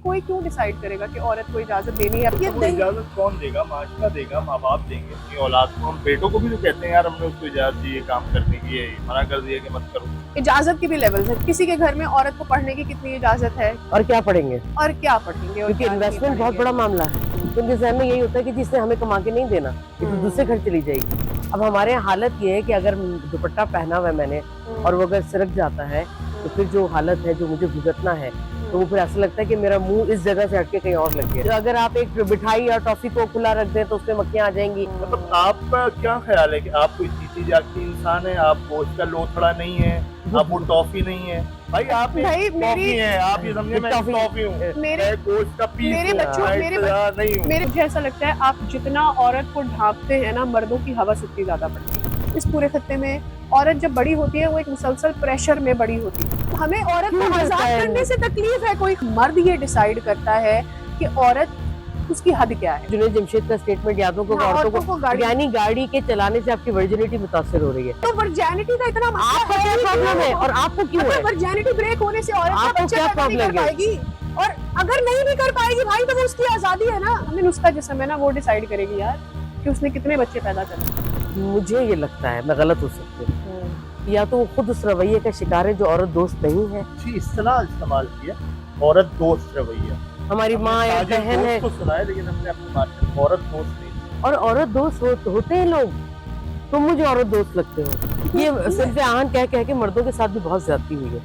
कोई क्यों डिसाइड करेगा कि औरत को इजाजत देनी है? ये इजाजत कौन देगा? माशरा देगा, माँ बाप देंगे अपनी औलाद को। हम बेटों को भी तो कहते हैं यार हमने उसको इजाजत दी है काम करने की, है मना कर दिया कि मत करो। इजाजत की भी लेवल्स है। किसी के घर में औरत को पढ़ने की कितनी इजाजत है और क्या पढ़ेंगे, और क्या पढ़ेंगे, क्योंकि इन्वेस्टमेंट बहुत बड़ा मामला है। उनके जहन में यही होता है कि जिसने हमें कमा के नहीं देना, ये तो दूसरे घर चली जाएगी। अब हमारे यहाँ हालत ये है कि अगर दुपट्टा पहना हुआ है मैंने और वो अगर सिरक जाता है तो फिर जो हालत है जो मुझे भुगतना है, तो वो फिर ऐसा लगता है कि मेरा मुंह इस जगह से हटके कहीं और लग गया। तो अगर आप एक मिठाई या टॉफी को खुला रख दें तो उसमें मक्खियां आ जाएंगी। मतलब आपका क्या ख्याल है कि आप कोई जीती जागती इंसान है, आप गोश्त का लोथड़ा नहीं है, आप वो टॉफी नहीं है? भाई आप भाई टॉफी है, आप ये समझे मैं टॉफी हूँ, मेरे गोश्त का पीस मेरे बच्चों नहीं हूँ। मेरे मुझे ऐसा लगता है आप जितना औरत को ढांपते हैं ना, मर्दों की हवस उतनी ज्यादा बढ़ती है। इस पूरे खत्ते में औरत जब बड़ी होती है वो एक मुसलसल प्रेशर में बड़ी होती है। तो हमें औरत को आजाद करने से तकलीफ है? कोई मर्द ये डिसाइड करता है कि औरत उसकी हद क्या है? जुनैद जमशेद का स्टेटमेंट याद होगा, औरतों को यानी गाड़ी के चलाने से आपकी वर्जिनिटी मुतासर हो रही है। तो वर्जिनिटी का इतना आपका क्या प्रॉब्लम है और आपको क्यों है? वर्जिनिटी ब्रेक होने से औरत का बच्चा क्या पैदा नहीं कर पाएगी, और अगर नहीं भी कर पाएगी भाई तो वो उसकी आजादी है ना। हमें उसका जिस्म है ना वो डिसाइड करेगी यार कि उसने कितने बच्चे पैदा करने। मुझे ये लगता है, मैं गलत हो सकती हूँ, या तो वो खुद उस रवैये का शिकार है जो औरत दोस्त नहीं है। जी इस्तेलाह इस्तेमाल किया, औरत दोस्त रवैया। हमारी माँ या बहन है तो सुना है, लेकिन हमने अपनी बात में औरत दोस्त नहीं। और औरत दोस्त होते हैं लोग, तुम मुझे औरत दोस्त लगते हो। ये सिर्फ आहन कह कह के मर्दों के साथ भी बहुत ज्यादती हुई है।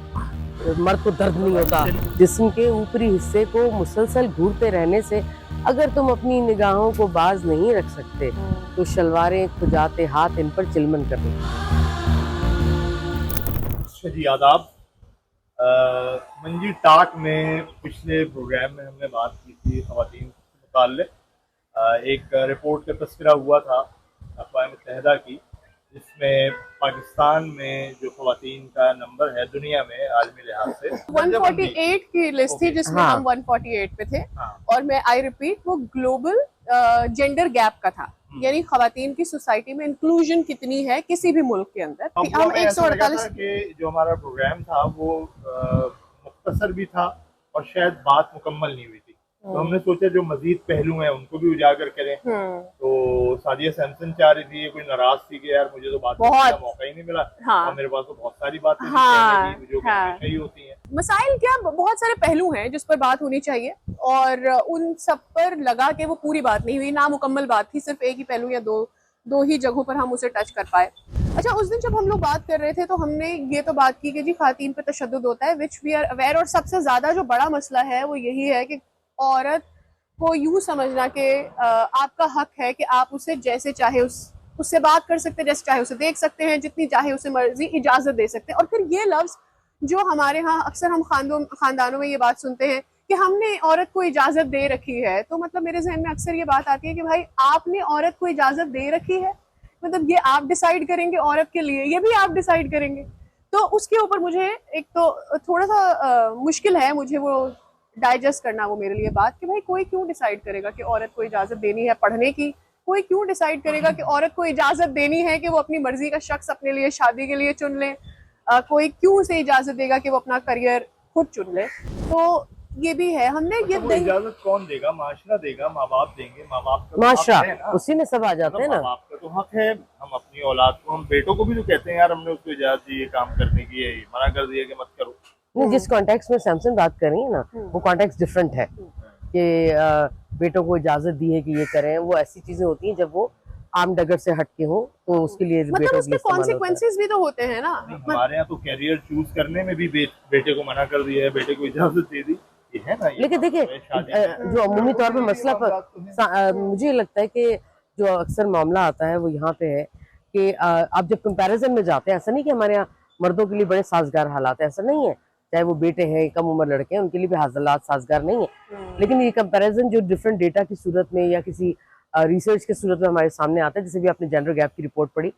मर्द को दर्द नहीं होता। जिस्म के ऊपरी हिस्से को मुसलसल घूरते रहने से अगर तुम अपनी निगाहों को बाज नहीं रख सकते तो शलवारें खुजाते हाथ इन पर चिलमन कर रही। जी आदाब। मंजी टाक में पिछले प्रोग्राम में हमने बात की थी ख़वातीन से मुताल्लिक़। एक रिपोर्ट का तस्करा हुआ था अक़वाम मुत्तहिदा की, जिसमें पाकिस्तान में जो ख़वातीन का नंबर है दुनिया में आलमी लिहाज से 148 की लिस्ट थी, जिसमें हम 148 पे थे। और मैं आई रिपीट वो ग्लोबल जेंडर गैप का था, यानी ख़वातीन की सोसाइटी में इंक्लूजन कितनी है किसी भी मुल्क के अंदर। हम 148 के जो हमारा प्रोग्राम था वो मुख्तसर भी था और शायद बात मुकम्मल नहीं हुई थी, तो हमने सोचा जो मजीद पहलू हैं उनको भी उजागर करें। तो सादिया सैमसन चाह रही थी, कोई नाराज थी कि यार मुझे तो बात करने का मौका ही नहीं मिला। और मेरे पास तो बहुत सारी बातें जो सही होती हैं। मसाइल क्या, बहुत सारे पहलू हैं जिस पर बात होनी चाहिए और उन सब पर लगा के वो पूरी बात नहीं हुई, नामुकम्मल बात थी। सिर्फ एक ही पहलू या दो ही जगहों पर हम उसे टच कर पाए। अच्छा, उस दिन जब हम लोग बात कर रहे थे तो हमने ये तो बात की कि जी खातीन पे तशद्दुद होता है, विच वी आर अवेयर। और सबसे ज्यादा जो बड़ा मसला है वो यही है कि औरत को यूं समझना कि आपका हक है कि आप उसे जैसे चाहे उससे बात कर सकते हैं, जैसे चाहे उसे देख सकते हैं, जितनी चाहे उसे मर्जी इजाजत दे सकते हैं। और फिर ये लफ्ज जो हमारे यहाँ अक्सर हम खानदानों में ये बात सुनते हैं कि हमने औरत को इजाजत दे रखी है, तो मतलब मेरे जहन में अक्सर ये बात आती है कि भाई आपने औरत को इजाजत दे रखी है, मतलब ये आप डिसाइड करेंगे औरत के लिए, ये भी आप डिसाइड करेंगे। तो उसके ऊपर मुझे एक तो थोड़ा सा मुश्किल है मुझे वो डाइजेस्ट करना, वो मेरे लिए बात कि भाई कोई क्यों डिसाइड करेगा कि औरत को इजाजत देनी है पढ़ने की, कोई क्यों डिसाइड करेगा कि औरत को इजाजत देनी है कि वो अपनी मर्जी का शख्स अपने लिए शादी के लिए चुन ले, कोई क्यों उसे इजाजत देगा कि वो अपना करियर खुद चुन ले। तो ये भी है, हमने ये इजाजत कौन देगा? माशरा देगा, माँ बाप देंगे। माँ बाप का माशरा उसी में सब आ जाते हैं ना। माँ बाप का तो हक है। हम अपनी औलाद को, हम बेटों को भी तो कहते हैं यार हमने उसको इजाजत दी है काम करने की, है मना कर दिया कि मत करो। जिस कॉन्टेक्स्ट में सैमसन बात कर रही है ना, वो कॉन्टेक्स्ट डिफरेंट है कि बेटों को इजाजत दी है कि ये करें। वो ऐसी चीजें होती हैं जब वो आम डगर से हटके हो, तो उसके लिए मतलब उसके कॉन्सिक्वेंसेस भी तो होते हैं ना। हमारे यहाँ तो कैरियर चूज करने में भी बेटे को मना कर दिया है, बेटे को इजाजत दे दी है ना। लेकिन देखिए जो अमूमी तौर पे मसला पर मुझे लगता है कि जो अक्सर मामला आता है वो यहाँ पे है कि आप जब कंपैरिजन में जाते हैं, ऐसा नहीं कि हमारे यहाँ मर्दों के लिए बड़े साजगार हालात है, ऐसा नहीं है। चाहे वो बेटे हैं, कम उम्र लड़के हैं, उनके लिए भी हालात साजगार नहीं है। लेकिन ये कंपैरिजन जो डिफरेंट डेटा की सूरत में या किसी रिसर्च के सूरत में हमारे सामने आता है, जैसे भी आपने जेंडर गैप की रिपोर्ट पढ़ी,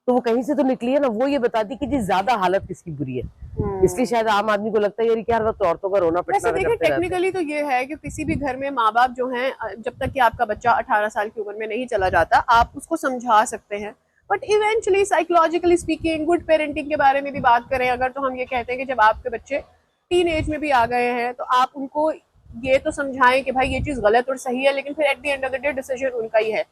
तो वो कहीं से तो निकली है ना। वो ये बताती कि जी ज्यादा हालत किसकी बुरी है, इसलिए शायद आम आदमी को लगता है यार क्या तो औरतों का रोना पिटना। देखिए टेक्निकली तो ये है कि किसी भी घर में माँ बाप जो हैं, जब तक कि आपका बच्चा 18 साल की उम्र में नहीं चला जाता, आप उसको समझा सकते हैं। But eventually psychologically speaking, good parenting के बारे में भी बात करें अगर, तो हम ये कहते हैं कि जब आपके बच्चे टीन एज में भी आ गए हैं तो आप उनको ये तो समझाएं कि भाई ये चीज़ गलत और सही है, लेकिन फिर at the end of the day decision उनका ही है।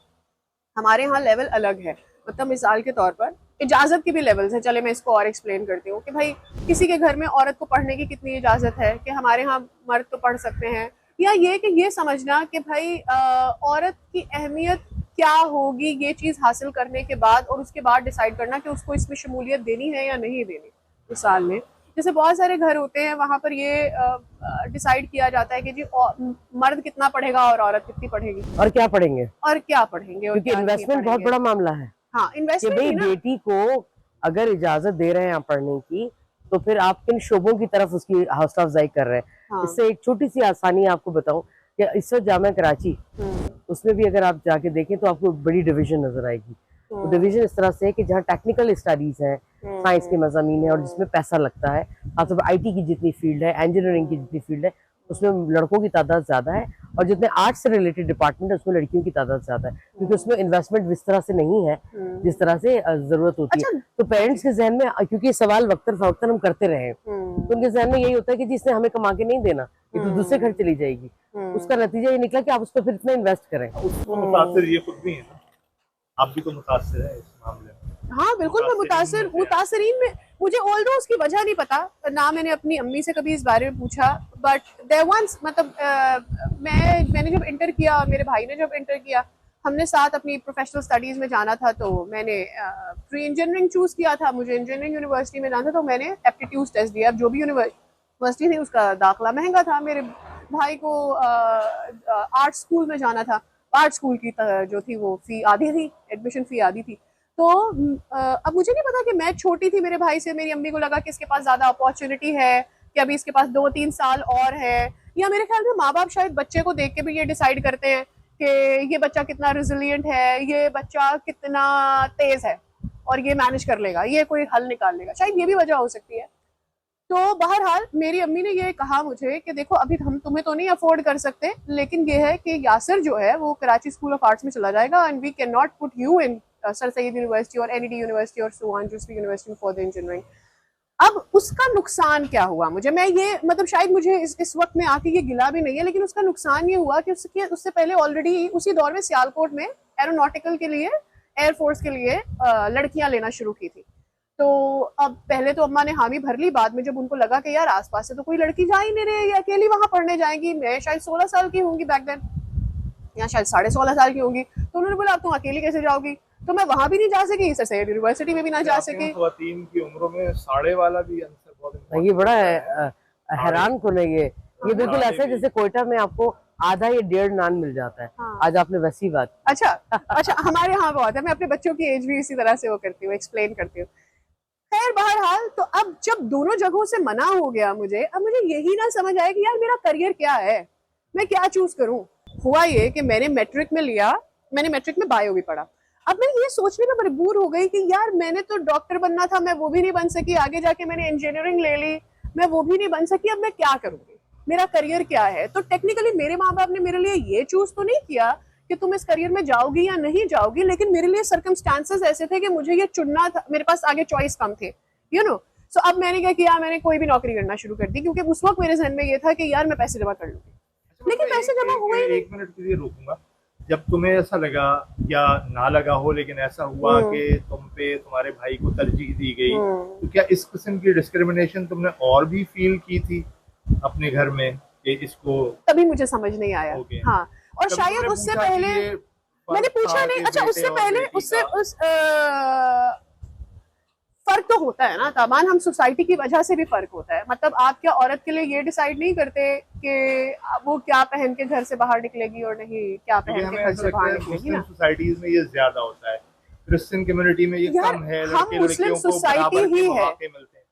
हमारे यहाँ लेवल अलग है। मतलब मिसाल के तौर पर इजाज़त के भी लेवल्स हैं। चले मैं इसको और एक्सप्लेन करती हूँ कि भाई किसी के घर में औरत को पढ़ने की कितनी इजाज़त है, कि हमारे यहाँ मर्द तो पढ़ सकते हैं, या ये कि ये समझना कि भाई औरत की अहमियत क्या होगी ये चीज़ हासिल करने के बाद, और उसके बाद डिसाइड करना कि उसको इसमें शमूलियत देनी है या नहीं देनी। मिसाल में जैसे बहुत सारे घर होते हैं वहाँ पर ये डिसाइड किया जाता है कि जी मर्द कितना पढ़ेगा और औरत कितनी पढ़ेगी, और क्या पढ़ेंगे, और क्या पढ़ेंगे, और क्योंकि क्या नहीं इन्वेस्टमेंट बहुत पढ़ेंगे। बड़ा मामला है हाँ, कि इन्वेस्टमेंट भाई ही ना। बेटी को अगर इजाजत दे रहे हैं आप पढ़ने की, तो फिर आप किन शोबों की तरफ उसकी हौसला अफजाई कर रहे हैं। हाँ। इससे एक छोटी सी आसानी आपको बताऊं कि इस वक्त जामिया कराची, उसमें भी अगर आप जाके देखें तो आपको बड़ी डिवीजन नजर आएगी। तो डिवीजन इस तरह से है कि जहाँ टेक्निकल स्टडीज हैं, साइंस के मज़ामीन है और जिसमें पैसा लगता है, खासतौर पर IT की जितनी फील्ड है, इंजीनियरिंग की जितनी फील्ड है, उसमें लड़कों की तादाद ज्यादा है, और जितने आर्ट्स से रिलेटेड डिपार्टमेंट है उसमें लड़कियों की तादाद ज्यादा है, क्योंकि उसमें इन्वेस्टमेंट इस तरह से नहीं है जिस तरह से जरूरत होती है। तो पेरेंट्स के जहन में, क्योंकि ये सवाल वक्तन फवक्तन हम करते रहे हैं, तो उनके जहन में यही होता है कि जिसने हमें कमा के नहीं देना, ये तो दूसरे घर चली जाएगी। उसका नतीजा ये निकला कि आप उस पर फिर इतना इन्वेस्ट करें। उसको मुतासिर ये खुद भी है ना, आप भी तो मुतासिर है इस मामले में। हाँ बिल्कुल, मैं मुतासिरीन में, मुझे ऑल्दो उसकी वजह नहीं पता ना, मैंने अपनी अम्मी से कभी इस बारे में पूछा, बट देयर वंस मतलब मैंने जब इंटर किया, मेरे भाई ने जब इंटर किया, हमने साथ अपनी प्रोफेशनल स्टडीज में जाना था, तो मैंने प्री इंजीनियरिंग चूज किया था, मुझे इंजीनियरिंग यूनिवर्सिटी में जाना था, तो मैंने एप्टीट्यूड टेस्ट दिया। जो भी यूनिवर्सिटी थी उसका दाखला महंगा था, मेरे भाई को आर्ट स्कूल में जाना था, आर्ट स्कूल की जो थी वो फी आधी थी, एडमिशन फी आधी थी। तो अब मुझे नहीं पता कि मैं छोटी थी मेरे भाई से, मेरी अम्मी को लगा कि इसके पास ज्यादा अपॉर्चुनिटी है, कि अभी इसके पास 2-3 साल और है, या मेरे ख्याल में माँ बाप शायद बच्चे को देख के भी ये डिसाइड करते हैं कि ये बच्चा कितना रेजिलिएंट है, ये बच्चा कितना तेज है और ये मैनेज कर लेगा, ये कोई हल निकाल लेगा, शायद ये भी वजह हो सकती है। तो बहरहाल मेरी अम्मी ने ये कहा मुझे कि देखो अभी हम तुम्हें तो नहीं अफोर्ड कर सकते, लेकिन ये है कि यासिर जो है वो कराची स्कूल ऑफ आर्ट्स में चला जाएगा, and we can not put you in sir Syed university और NED यूनिवर्सिटी और सो ऑन, दूसरी यूनिवर्सिटी फॉर द इंजीनियरिंग। अब उसका नुकसान क्या हुआ मुझे, मैं ये मतलब शायद मुझे इस वक्त में आके ये गिला भी नहीं है, लेकिन उसका नुकसान ये हुआ कि उससे पहले ऑलरेडी उसी दौर में सियालकोट में एरोनॉटिकल के लिए, एयरफोर्स के लिए लड़कियां लेना शुरू की थी। तो अब पहले तो अम्मा ने हामी भर ली, बाद में जब उनको लगा कि यार आसपास से तो कोई लड़की जा ही नहीं रही, ये अकेली वहां पढ़ने जाएंगी, मैं शायद 16 साल की होंगी बैक देन, या शायद 16.5 साल की होंगी, तो उन्होंने बोला अब तुम अकेली कैसे जाओगी, तो मैं वहां भी नहीं जा सकी, सर सैयद यूनिवर्सिटी में भी ना जा सकी। ख्वातीन की उम्रों में साढ़े वाला भी आंसर बहुत ये बड़ा हैरान कौन है, ये बिल्कुल ऐसा है जैसे कोयटा में आपको आधा या 1.5 नान मिल जाता है। हाँ। आज आपने वैसी बात। अच्छा हमारे यहाँ बहुत है, मैं अपने बच्चों की एज भी इसी तरह से वो करती हूँ, एक्सप्लेन करती हूँ। खैर बहरहाल, तो अब जब दोनों जगहों से मना हो गया मुझे, अब मुझे यही ना समझ आया कि यार मेरा करियर क्या है, मैं क्या चूज करूं। हुआ ये कि मैंने मैट्रिक में लिया, मैंने मैट्रिक में बायो भी पढ़ा। अब मैं ये सोचने में मजबूर हो गई कि यार मैंने तो डॉक्टर बनना था, मैं वो भी नहीं बन सकी, आगे जाके मैंने इंजीनियरिंग ले ली, मैं वो भी नहीं बन सकी, अब मैं क्या करूंगी, मेरा करियर क्या है। तो टेक्निकली मेरे माँ बाप ने मेरे लिए ये चूज तो नहीं किया कि तुम इस करियर में जाओगी या नहीं जाओगी, लेकिन मेरे लिए सर्कमस्टांसेस ऐसे थे कि मुझे ये चुनना था, मेरे पास आगे चॉइस कम थे, यू नो। सो अब मैंने क्या किया, मैंने कोई भी नौकरी करना शुरू कर दी, क्योंकि उस वक्त मेरे जहन में ये था कि यार मैं पैसे जमा कर लूंगी, लेकिन पैसे जमा हुए ही नहीं। 1 मिनट के लिए रोकूंगा, जब तुम्हें ऐसा लगा या ना लगा हो, लेकिन ऐसा हुआ कि तुम पे तुम्हारे भाई को तरजीह दी गई, तो क्या इस किस्म की डिस्क्रिमिनेशन तुमने और भी फील की थी अपने घर में कि इसको? तभी मुझे समझ नहीं आया। हाँ, और शायद उससे पहले मैंने पूछा नहीं। अच्छा, उससे पहले फर्क तो होता है ना ताबान, हम सोसाइटी की वजह से भी फर्क होता है। मतलब आप क्या औरत के लिए ये डिसाइड नहीं करते कि वो क्या पहन के घर से बाहर निकलेगी और नहीं क्या पहन के घर से बाहर निकलेगी ना। सोसाइटीज में ये ज्यादा होता है, क्रिश्चियन कम्युनिटी में ये कम है। हम मुस्लिम सोसाइटी ही है,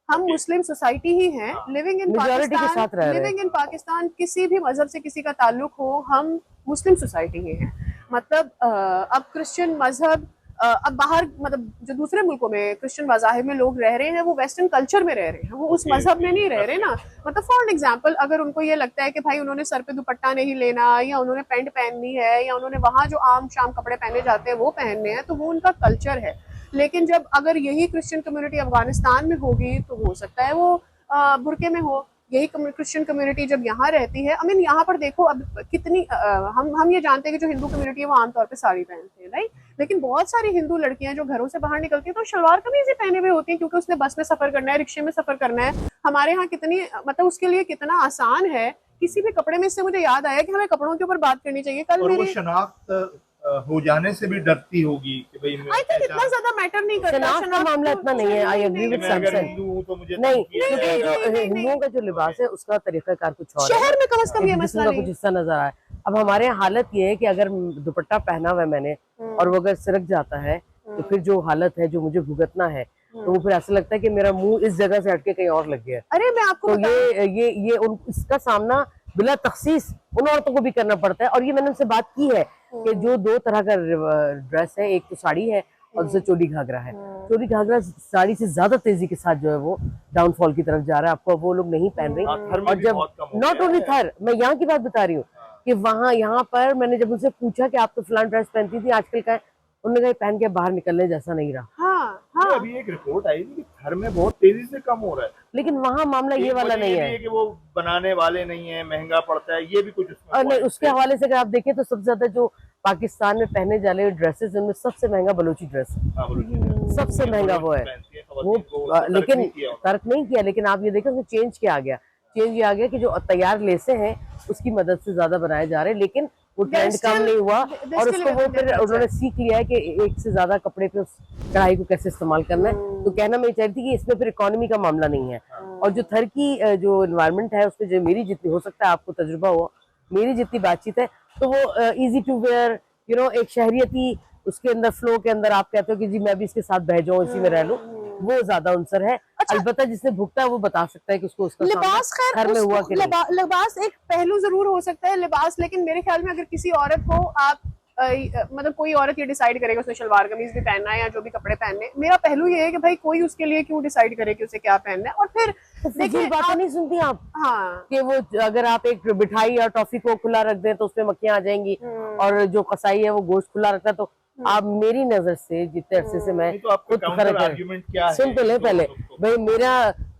हम मुस्लिम सोसाइटी ही हैं, लिविंग इन पाकिस्तान, किसी भी मजहब से किसी का ताल्लुक हो, हम मुस्लिम सोसाइटी ही हैं। मतलब अब क्रिश्चियन मजहब, अब बाहर मतलब जो दूसरे मुल्कों में क्रिश्चियन मज़ाहिब में लोग रह रहे हैं, वो वेस्टर्न कल्चर में रह रहे हैं, वो उस मजहब में नहीं रह रहे ना। मतलब फॉर एग्जांपल, अगर उनको ये लगता है कि भाई उन्होंने सर पे दुपट्टा नहीं लेना, या उन्होंने पैंट पहननी है, या उन्होंने वहाँ जो आम शाम कपड़े पहने जाते हैं वो पहनने हैं, तो वो उनका कल्चर है। लेकिन जब अगर यही क्रिश्चियन कम्युनिटी अफगानिस्तान में होगी, तो हो सकता है वो बुरके में हो, यही क्रिश्चियन कम्युनिटी जब यहाँ रहती है, आई मीन यहाँ पर देखो अब कितनी हम ये जानते हैं कि जो हिंदू कम्युनिटी है वो आमतौर पे साड़ी पहनते हैं, राइट, लेकिन बहुत सारी हिंदू लड़कियां जो घरों से बाहर निकलती हैं तो शलवार कमीज ही पहने हुए होती हैं, क्योंकि उसने बस में सफर करना है, रिक्शे में सफर करना है। हमारे यहाँ कितनी मतलब उसके लिए कितना आसान है किसी भी कपड़े में। इससे मुझे याद आया कि हमें कपड़ों के ऊपर बात करनी चाहिए। कल और वो मेरी शनाख्त हो जाने से भी डरती होगी कि भाई मैं आई थिंक इतना ज्यादा मैटर नहीं करता। शनाख्त का मामला इतना नहीं है। आई एग्री विद मैं अगर सैमसन। हिंदू हूँ तो मुझे नहीं, किया क्योंकि जाएगा। जो हिंदुओं का जो लिबास है उसका तरीकाकार कुछ और है। शहर में कम से कम ये जिस्म मसला का नहीं। कुछ हिस्सा नजर आया। अब हमारे यहाँ हालत ये है कि अगर दुपट्टा पहना हुआ है मैंने और वो अगर सिरक जाता है तो फिर जो हालत है जो मुझे भुगतना है तो वो फिर ऐसा लगता है कि मेरा मुंह इस जगह से हटके कहीं और लग गया है। अरे मैं आपको तो ये इसका सामना बिला तखसीस उन औरतों को भी करना पड़ता है। और ये मैंने उनसे बात की है कि जो दो तरह का ड्रेस है, एक तो साड़ी है और दूसरा चोली घाघरा है। चोली घाघरा साड़ी से ज्यादा तेजी के साथ जो है वो डाउनफॉल की तरफ जा रहा है, आपको वो लोग नहीं पहन रहे। थर में और भी जब बहुत कम हो नॉट गया ओनली है। थर, मैं यहाँ की बात बता रही हूँ कि वहाँ यहाँ पर मैंने जब उनसे पूछा कि आप तो फलान ड्रेस पहनती थी, आजकल का है, उन्होंने कहा पहन के बाहर निकलने जैसा नहीं रहा। हाँ ये अभी एक रिपोर्ट आई थी कि थर में बहुत तेजी से कम हो रहा है। लेकिन वहाँ मामला ये एक वाला वजह नहीं भी है। कि वो बनाने वाले नहीं है, महंगा पड़ता है, ये भी कुछ उसमें और नहीं, point उसके है। हवाले से अगर आप देखें तो सबसे ज्यादा जो पाकिस्तान में पहने जाने वाले ड्रेसेस उनमें सबसे महंगा बलूची ड्रेस है। हाँ, बलूची सबसे महंगा वो है पहनती है वो। खवातीन को, उसको तर्क लेकिन नहीं किया उन्होंने। तर्क नहीं किया, लेकिन आप ये देखें उसमें चेंज क्या आ गया। चेंज ये आ गया कि जो तैयार लेसे हैं उसकी मदद से ज्यादा बनाए जा रहे हैं, लेकिन वो ट्रेंड कम नहीं हुआ। और उसको वो फिर उन्होंने सीख लिया है कि एक से ज्यादा कपड़े पे उस कढ़ाई को कैसे इस्तेमाल करना है। तो कहना मैं चाह रही थी कि इसमें फिर इकोनॉमी का मामला नहीं है। और जो थर की जो एनवायरनमेंट है उसमें जो मेरी जितनी हो सकता है आपको तजुर्बा हो, मेरी जितनी बातचीत है तो वो easy to wear, you know, एक शहरियती उसके अंदर फ्लो के अंदर आप कहते हो कि जी मैं भी इसके साथ बह जाऊं, इसी में रह लूं, वो ज्यादा अंसर है। अलबत्ता जिसने भुगता है वो बता सकता है कि उसको उसका लिबास सामना घर में हुआ कि नहीं। लिबास एक पहलू जरूर हो सकता है लिबास, लेकिन मेरे ख्याल में अगर किसी औरत को आप मतलब कोई औरत ये डिसाइड करेगा उसने शलवार कमीज भी पहनना है या जो भी कपड़े पहनने, मेरा पहलू ये है कि भाई कोई उसके लिए क्यों डिसाइड करे कि उसे क्या पहनना है। और फिर देखिए बातें नहीं सुनती आप हाँ कि वो अगर आप एक मिठाई या टॉफी को खुला रख दें तो उसमें मक्खियां आ जाएंगी, और जो कसाई है वो गोश्त खुला रखता है। तो आप मेरी नजर से जितने अरसे से मैं नहीं तो आपका खुद काउंटर खरीद आर्गुमेंट क्या है? सुन तो ले तो पहले तो- भाई,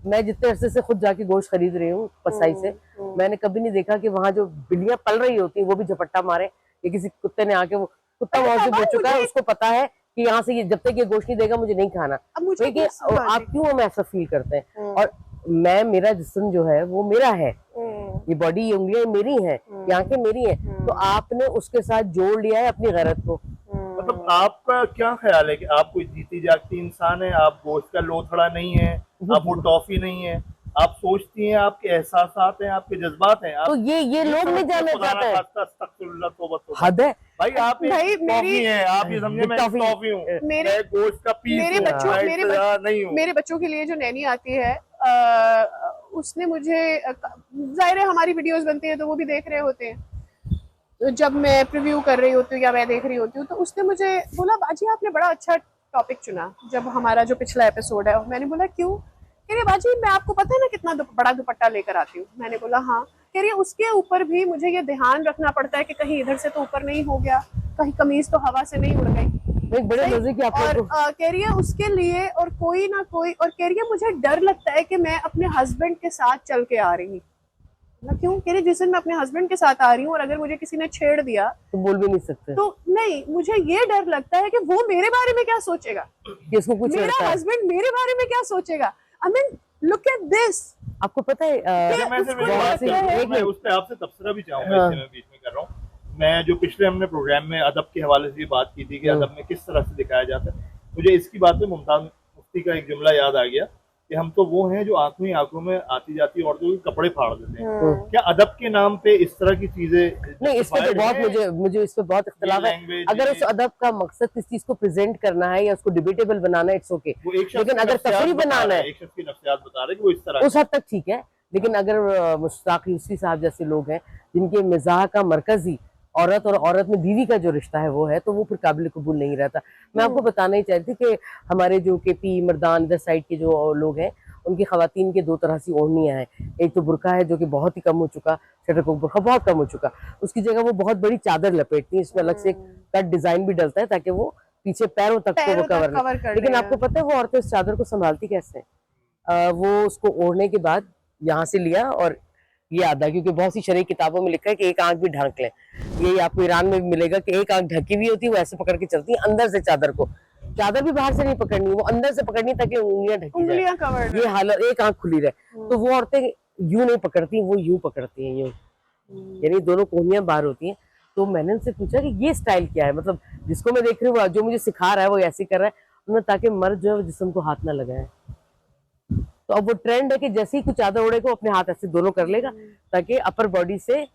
मैं जितने अरसे से खुद जाके गोश्त खरीद रही हूँ कसाई से, मैंने कभी नहीं देखा कि वहाँ जो बिल्लियां पल रही होती है वो भी झपट्टा मारे या किसी कुत्ते ने आके, वो कुत्ता मौजूद हो चुका है, उसको पता है कि यहाँ से ये जब तक ये गोश्त नहीं देगा मुझे नहीं खाना। अब मुझे देखिए कुछ- हाँ आप क्यों हमें ऐसा फील करते हैं। और मेरा जिस्म जो है वो मेरा है, ये बॉडी, ये उंगलियां मेरी हैं, ये आंखें मेरी हैं। तो आपने उसके साथ जोड़ लिया है अपनी गैरत को। मतलब आपका क्या ख्याल है कि आप कोई जीती जागती इंसान है, आप गोश्त का लोथड़ा नहीं है, आप वो टॉफी नहीं है, आप सोचती हैं, आपके एहसास हैं, आपके जज्बात हैं। आप तो ये लोग नहीं जानना चाहते हैं। अस्तगफिरुल्लाह, तौबा तौबा। हद है भाई आप एक भाई, टॉफी हैं, आप ये समझे मैं टॉफी- टॉफी हूँ, मेरे- मैं गोश्त का पीस मेरे हूँ, बच्चों मैं मेरे इब्तिदा नहीं हूँ। मेरे बच्चों के लिए जो नैनी आती है उसने मुझे जाहिर है हमारी वीडियोस बनती है तो वो भी देख रहे होते हैं, तो जब मैं प्रीव्यू कर रही होती हूँ या मैं देख रही होती हूँ तो उसने मुझे बोला बाजी आपने बड़ा अच्छा टॉपिक चुना जब हमारा जो पिछला एपिसोड है। मैंने बोला क्यों? कह रही बाजी मैं आपको पता है ना कितना बड़ा दुपट्टा लेकर आती हूँ। मैंने बोला हाँ। कह रही उसके ऊपर भी मुझे ये ध्यान रखना पड़ता है कि कहीं इधर से तो ऊपर नहीं हो गया, कहीं कमीज तो हवा से नहीं उड़ गई। एक बड़े मजे की आप और लोगों को कह रही है उसके लिए और कोई ना कोई, और कह रही है मुझे डर लगता है कि मैं अपने हस्बैंड के साथ चल के आ रही हूँ। क्यों? कह रही जिस दिन मैं अपने हस्बैंड के साथ आ रही हूँ और अगर मुझे किसी ने छेड़ दिया तो बोल भी नहीं सकते तो नहीं, मुझे ये डर लगता है कि वो मेरे बारे में क्या सोचेगा, कि इसको कुछ मेरा लगता है। हस्बैंड मेरे बारे में क्या सोचेगा। I mean look at this. आपको पता है मैं सिर्फ एक उसको बात लगता है- करूं, मैं उस पे आपसे तबसरा भी चाहूंगा, हाँ। इससे मैं बीच में कर रहा हूँ। मैं जो पिछले हमने प्रोग्राम में अदब के हवाले से भी बात की थी कि अदब में किस तरह से दिखाया जाता है, मुझे इसकी बात में मुमताज मुफ्ती का एक जुमला याद आ गया कि हम तो वो हैं जो आंखों में आती जाती औरतों के कपड़े फाड़ देते हैं। क्या अदब के नाम पे इस तरह की चीजें? नहीं, इस पे तो बहुत justified है? मुझे इस पे बहुत इख्तिलाफ है। language, अगर ये- उस अदब का मकसद किस चीज को प्रेजेंट करना है या उसको डिबेटेबल बनाना है, इट्स ओके। वो एक शख्स लेकिन की अगर नफ्सियात तफरी बता बनाना रहा है एक शख्स की नफ्सियात बता रहे कि वो इस तरह उस हद तक ठीक है। लेकिन अगर मुश्ताक यूसुफी साहब जैसे लोग हैं जिनके मिजाह का मरकज ही औरत और औरत में बीवी का जो रिश्ता है वो है, तो वो फिर काबिल कबूल नहीं रहता। मैं आपको बताना ही चाहती थी कि हमारे जो केपी मर्दान इधर साइड के जो लोग हैं उनकी खवातीन के दो तरह से ओढ़नियाँ हैं। एक तो बुरका है जो कि बहुत ही कम हो चुका, शटर को बुरका बहुत कम हो चुका, उसकी जगह वो बहुत बड़ी चादर लपेटती है, इसमें अलग से कट डिजाइन भी डलता है ताकि वो पीछे पैरों तक को वो कवर कवर कर लेकिन रहे आपको पता है वो औरतें उस चादर को संभालती कैसे हैं? वो उसको ओढ़ने के बाद यहाँ से लिया और ये आधा, क्योंकि बहुत सी शरई किताबों में लिखा है कि एक आंख भी ढांक लें। ये आपको ईरान में भी मिलेगा कि एक आंख ढकी हुई होती है, वो ऐसे पकड़ के चलती है अंदर से चादर को। चादर भी बाहर से नहीं पकड़नी, वो अंदर से पकड़नी ताकि उंगलियां ढकी जाए, उंगलियां कवर्ड ये हालत, एक आंख खुली रहे। तो वो औरतें यूं नहीं पकड़ती, वो यूं पकड़ती हैं, यूं, यानी दोनों कोहनियां बाहर होती हैं। तो मैंने उनसे पूछा कि ये स्टाइल क्या है, मतलब जिसको मैं देख रही हूँ जो मुझे सिखा रहा है वो ऐसे कर रहा है, उन्होंने ताकि मर्द जो है जिस्म को हाथ ना लगाए। तो अब वो ट्रेंड है कि जैसे ही कुछ चादर उड़ेगा अपने हाथ ऐसे दोनों कर लेगा ताकि अपर बॉडी से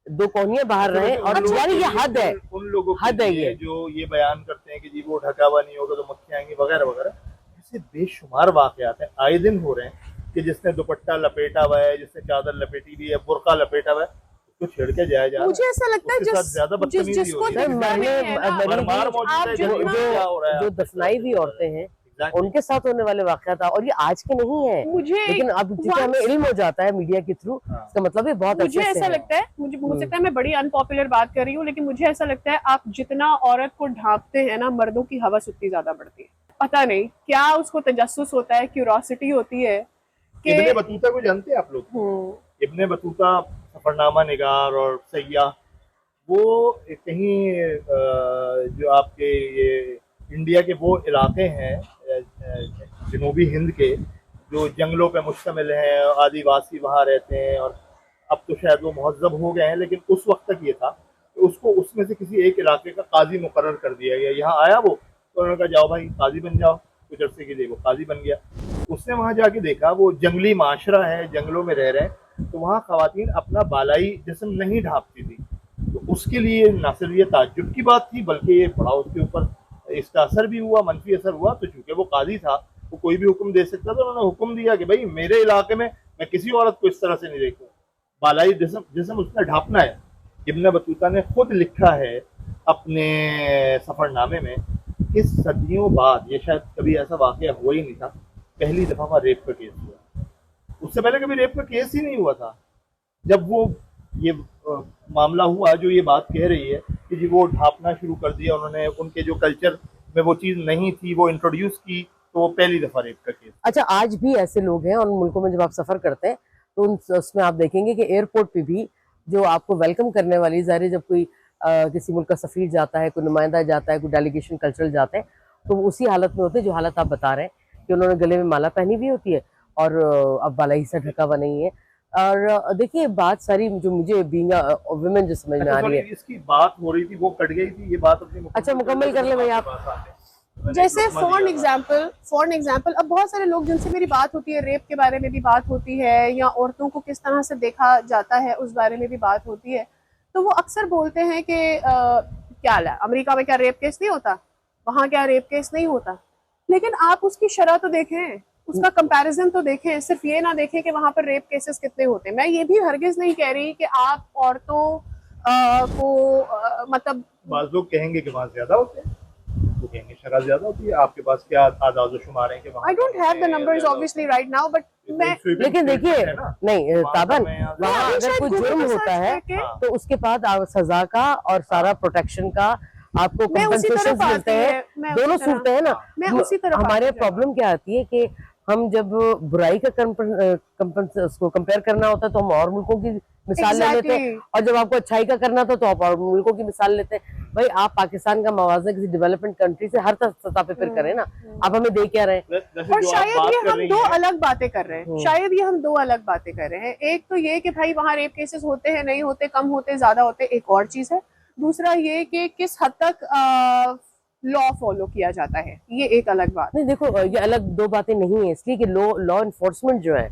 दो कोहनियां बाहर रहे। और यानी ये हद है, उन लोगों हद है ये जो ये बयान करते हैं कि जी वो ढका हुआ नहीं होगा तो मक्खियां आएंगी वगैरह वगैरह, ऐसे बेशुमार वाकयात हैं, आए दिन हो रहे हैं कि जिसने दुपट्टा लपेटा हुआ है, जिसने चादर लपेटी हुई है, बुर्का लपेटा हुआ है, उसको छेड़ के जाया जा रहा है। मुझे ऐसा लगता है उसके साथ ज्यादा बदतमीजी जिसको हो रही है। दिखता नहीं है ना, मरमार मौजूद आप है, जितना- क्या हो रहा है जो दफनाई हुई औरतें हैं Exactly. उनके साथ होने वाले वाकयात, और ये आज के नहीं है, मुझे लेकिन अब क्योंकि हमें इल्म हो जाता है मीडिया के थ्रू, इसका मतलब ये बहुत मुझे अच्छे से ऐसा है। लगता है, मुझे हो सकता है मैं बड़ी अनपॉपुलर बात कर रही हूँ, लेकिन मुझे ऐसा लगता है आप जितना औरत को ढांकते हैं ना, मर्दों की हवस उतनी ज्यादा बढ़ती है। पता नहीं क्या उसको तजस्सुस होता है, क्यूरोसिटी होती है कि इब्ने बतूता को जानते हैं आप लोग? इब्ने बतूता सफरनामा निगार और सयाह, वो कहीं जो आपके ये इंडिया के वो इलाके हैं जनूबी हिंद के जो जंगलों पे मुश्तमिल हैं, आदिवासी वहाँ रहते हैं, और अब तो शायद वो महज़्ज़ब हो गए हैं, लेकिन उस वक्त तक ये था कि उसको उसमें से किसी एक इलाके का काजी मुकर्रर कर दिया गया। यहाँ आया वो, तो उन्होंने कहा जाओ भाई काजी बन जाओ, कुछ अरसे के लिए वो काजी बन गया। उसने वहाँ जाके देखा वो जंगली माशरा है, जंगलों में रह रहे हैं, तो वहाँ ख़वातीन अपना बालाई जिस्म नहीं ढांपती थी। तो उसके लिए न सिर्फ ये ताज्जुब की बात थी, बल्कि ये बड़ा उसके ऊपर इसका असर भी हुआ, मनफी असर हुआ। तो चूंकि वो काजी था, वो कोई भी हुक्म दे सकता था, तो उन्होंने हुक्म दिया कि भाई मेरे इलाके में मैं किसी औरत को इस तरह से नहीं देखूँ, बालाई जिस्म उसने ढांपना है। इब्ने बतूता ने खुद लिखा है अपने सफरनामे में कि सदियों बाद, ये शायद कभी ऐसा वाकया हुआ ही नहीं था, पहली दफा वहाँ रेप का केस हुआ। उससे पहले कभी रेप का केस ही नहीं हुआ था। जब वो ये मामला हुआ, जो ये बात कह रही है कि जी वो ढांपना शुरू कर दिया उन्होंने, उनके जो कल्चर में वो चीज़ नहीं थी वो इंट्रोड्यूस की, तो वो पहली दफा रेप का केस। अच्छा, आज भी ऐसे लोग हैं, उन मुल्कों में जब आप सफर करते हैं तो उसमें आप देखेंगे कि एयरपोर्ट पे भी जो आपको वेलकम करने वाली, ज़ाहिर है जब कोई किसी मुल्क का सफीर जाता है, कोई नुमाइंदा जाता है, कोई डेलीगेशन कल्चरल जाते हैं, तो वो उसी हालत में होते हैं जो हालत आप बता रहे हैं कि उन्होंने गले में माला पहनी हुई होती है और अब बाला हिस्सा ढका हुआ नहीं है। और देखिए बात सारी जो मुझे बीइंग वुमेन जो समझ में आ रही है, इसकी बात हो रही थी, वो कट गई थी, ये बात अपनी अच्छा मुकम्मल कर ले भाई आप। जैसे फॉर एग्जाम्पल अब बहुत सारे लोग जिनसे मेरी बात होती है, रेप के बारे में भी बात होती है, या औरतों को किस तरह से देखा जाता है उस बारे में भी बात होती है, तो वो अक्सर बोलते हैं कि क्या है अमेरिका में क्या रेप केस नहीं होता, वहाँ क्या रेप केस नहीं होता। लेकिन आप उसकी शरह तो देखें, उसका कंपैरिजन तो देखें, सिर्फ ये ना देखें कि वहाँ पर रेप केसेस कितने होते हैं। मैं ये भी हरगिज नहीं कह रही कि आप औरतों को मतलब बाज़ लोग कहेंगे कि वहाँ ज्यादा होते हैं, वो कहेंगे शरह ज्यादा होती है। आपके पास क्या आदाद शुमार हैं कि वहाँ? I don't have the numbers obviously right now, but मैं लेकिन देखिए नहीं ताबन, वहाँ अभी अगर शायद कोई Google जुर्म पे होता सर्च है करके- तो उसके बाद सजा का और सारा प्रोटेक्शन का आपको मैं उसी तरफ कंपनसेशन मिलते आती हैं। है, मैं उसी दोनों तरफ- सूरतें हैं ना। मैं उसी तरफ हमारे आती हूँ। प्रॉब्लम क्या आती है कि हम जब बुराई का उसको कंपेयर करना होता है तो हम और मुल्कों की मिसाल ले लेते हैं, और जब आपको अच्छाई का करना था तो आप और मुल्कों की मिसाल लेते हैं। भाई आप पाकिस्तान का मवाजना किसी डेवलपमेंट कंट्री से हर सतह पे फिर करें ना, आप हमें दे क्या रहे हैं। और शायद ये हम दो अलग बातें कर रहे हैं, शायद ये हम दो अलग बातें कर रहे हैं। एक तो ये कि भाई वहाँ रेप केसेस होते हैं, नहीं होते, कम होते, ज्यादा होते, एक और चीज है। दूसरा ये कि किस हद तक लॉ फॉलो किया जाता है, ये एक अलग बात। नहीं देखो, ये अलग दो बातें नहीं है, इसलिए कि लॉ एनफोर्समेंट जो है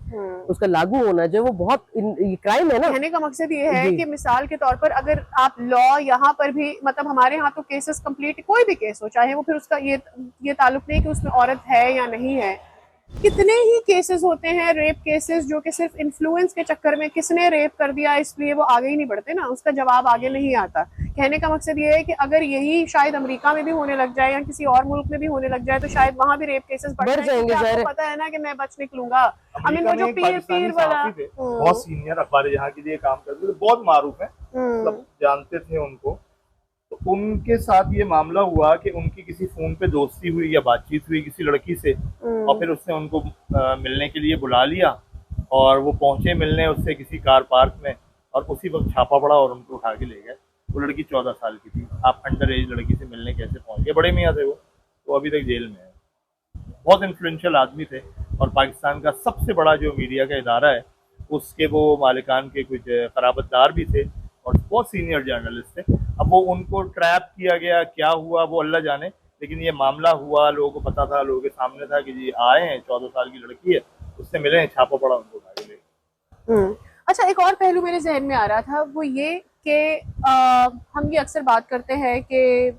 उसका लागू होना जो है वो बहुत ये क्राइम है ना। कहने का मकसद ये है जी। कि मिसाल के तौर पर अगर आप लॉ यहाँ पर भी, मतलब हमारे यहाँ तो केसेस कंप्लीट, कोई भी केस हो, चाहे वो फिर उसका ये ताल्लुक नहीं कि उसमें औरत है या नहीं है, कितने ही केसेस होते हैं रेप केसेस जो कि सिर्फ इन्फ्लुएंस के चक्कर में किसने रेप कर दिया इसलिए वो आगे ही नहीं बढ़ते ना, उसका जवाब आगे नहीं आता। कहने का मकसद ये है कि अगर यही शायद अमेरिका में भी होने लग जाए या किसी और मुल्क में भी होने लग जाए तो शायद वहाँ भी रेप केसेस बढ़ जाएंगे। आपको पता है ना कि मैं बच निकलूंगा। आई मीन वो जो पीर वाला बहुत सीनियर अखबार जहाँ के लिए काम करते थे, बहुत मारूफ है, मतलब जानते थे उनको। तो उनके साथ ये मामला हुआ कि उनकी किसी फोन पे दोस्ती हुई या बातचीत हुई किसी लड़की से, और फिर उसने उनको मिलने के लिए बुला लिया, और वो पहुंचे मिलने उससे किसी कार पार्क में, और उसी वक्त छापा पड़ा और उनको उठा के ले गए। वो लड़की 14 साल की थी। आप अंडर एज लड़की से मिलने कैसे पहुंच गए? बड़े मियाँ थे वो, तो अभी तक जेल में है। बहुत इन्फ्लुएंशियल आदमी थे, और पाकिस्तान का सबसे बड़ा जो मीडिया का इदारा है उसके वो मालिकान के कुछ खराबतदार भी थे और बहुत सीनियर जर्नलिस्ट थे। अब वो उनको ट्रैप किया गया, क्या हुआ वो अल्लाह जाने, लेकिन ये मामला हुआ, लोगों को पता था, लोगों के सामने था कि जी आए हैं, 14 साल की लड़की है, उससे मिले हैं, छापा पड़ा, उनको उठा के ले गए। अच्छा, एक और पहलू मेरे जहन में आ रहा था, वो ये कि हम ये अक्सर बात करते हैं कि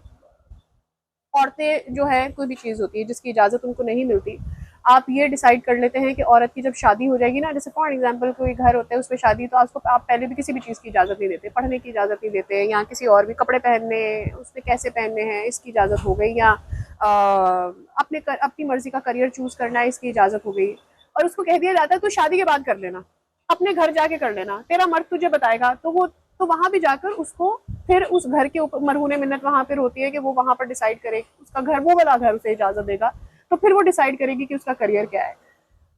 औरतें जो है, कोई भी चीज़ होती है जिसकी इजाज़त उनको नहीं मिलती, आप ये डिसाइड कर लेते हैं कि औरत की जब शादी हो जाएगी ना, जैसे फॉर एग्जांपल कोई घर होता है उसमें शादी, तो आप पहले भी किसी भी चीज़ की इजाज़त नहीं देते, पढ़ने की इजाज़त नहीं देते, या किसी और भी कपड़े पहनने, उसने कैसे पहनने हैं इसकी इजाज़त हो गई, या अपनी मर्जी का करियर चूज़ करना है इसकी इजाज़त हो गई, और उसको कह दिया जाता है तो शादी के बाद कर लेना, अपने घर जाके कर लेना, तेरा मर्द तुझे बताएगा। तो वहां भी जाकर उसको फिर उस घर के ऊपर मरहूने मिन्नत वहां पर होती है कि वो वहां पर डिसाइड करे, उसका घर, वो वाला घर उसे इजाजत देगा, तो फिर वो डिसाइड करेगी कि उसका करियर क्या है।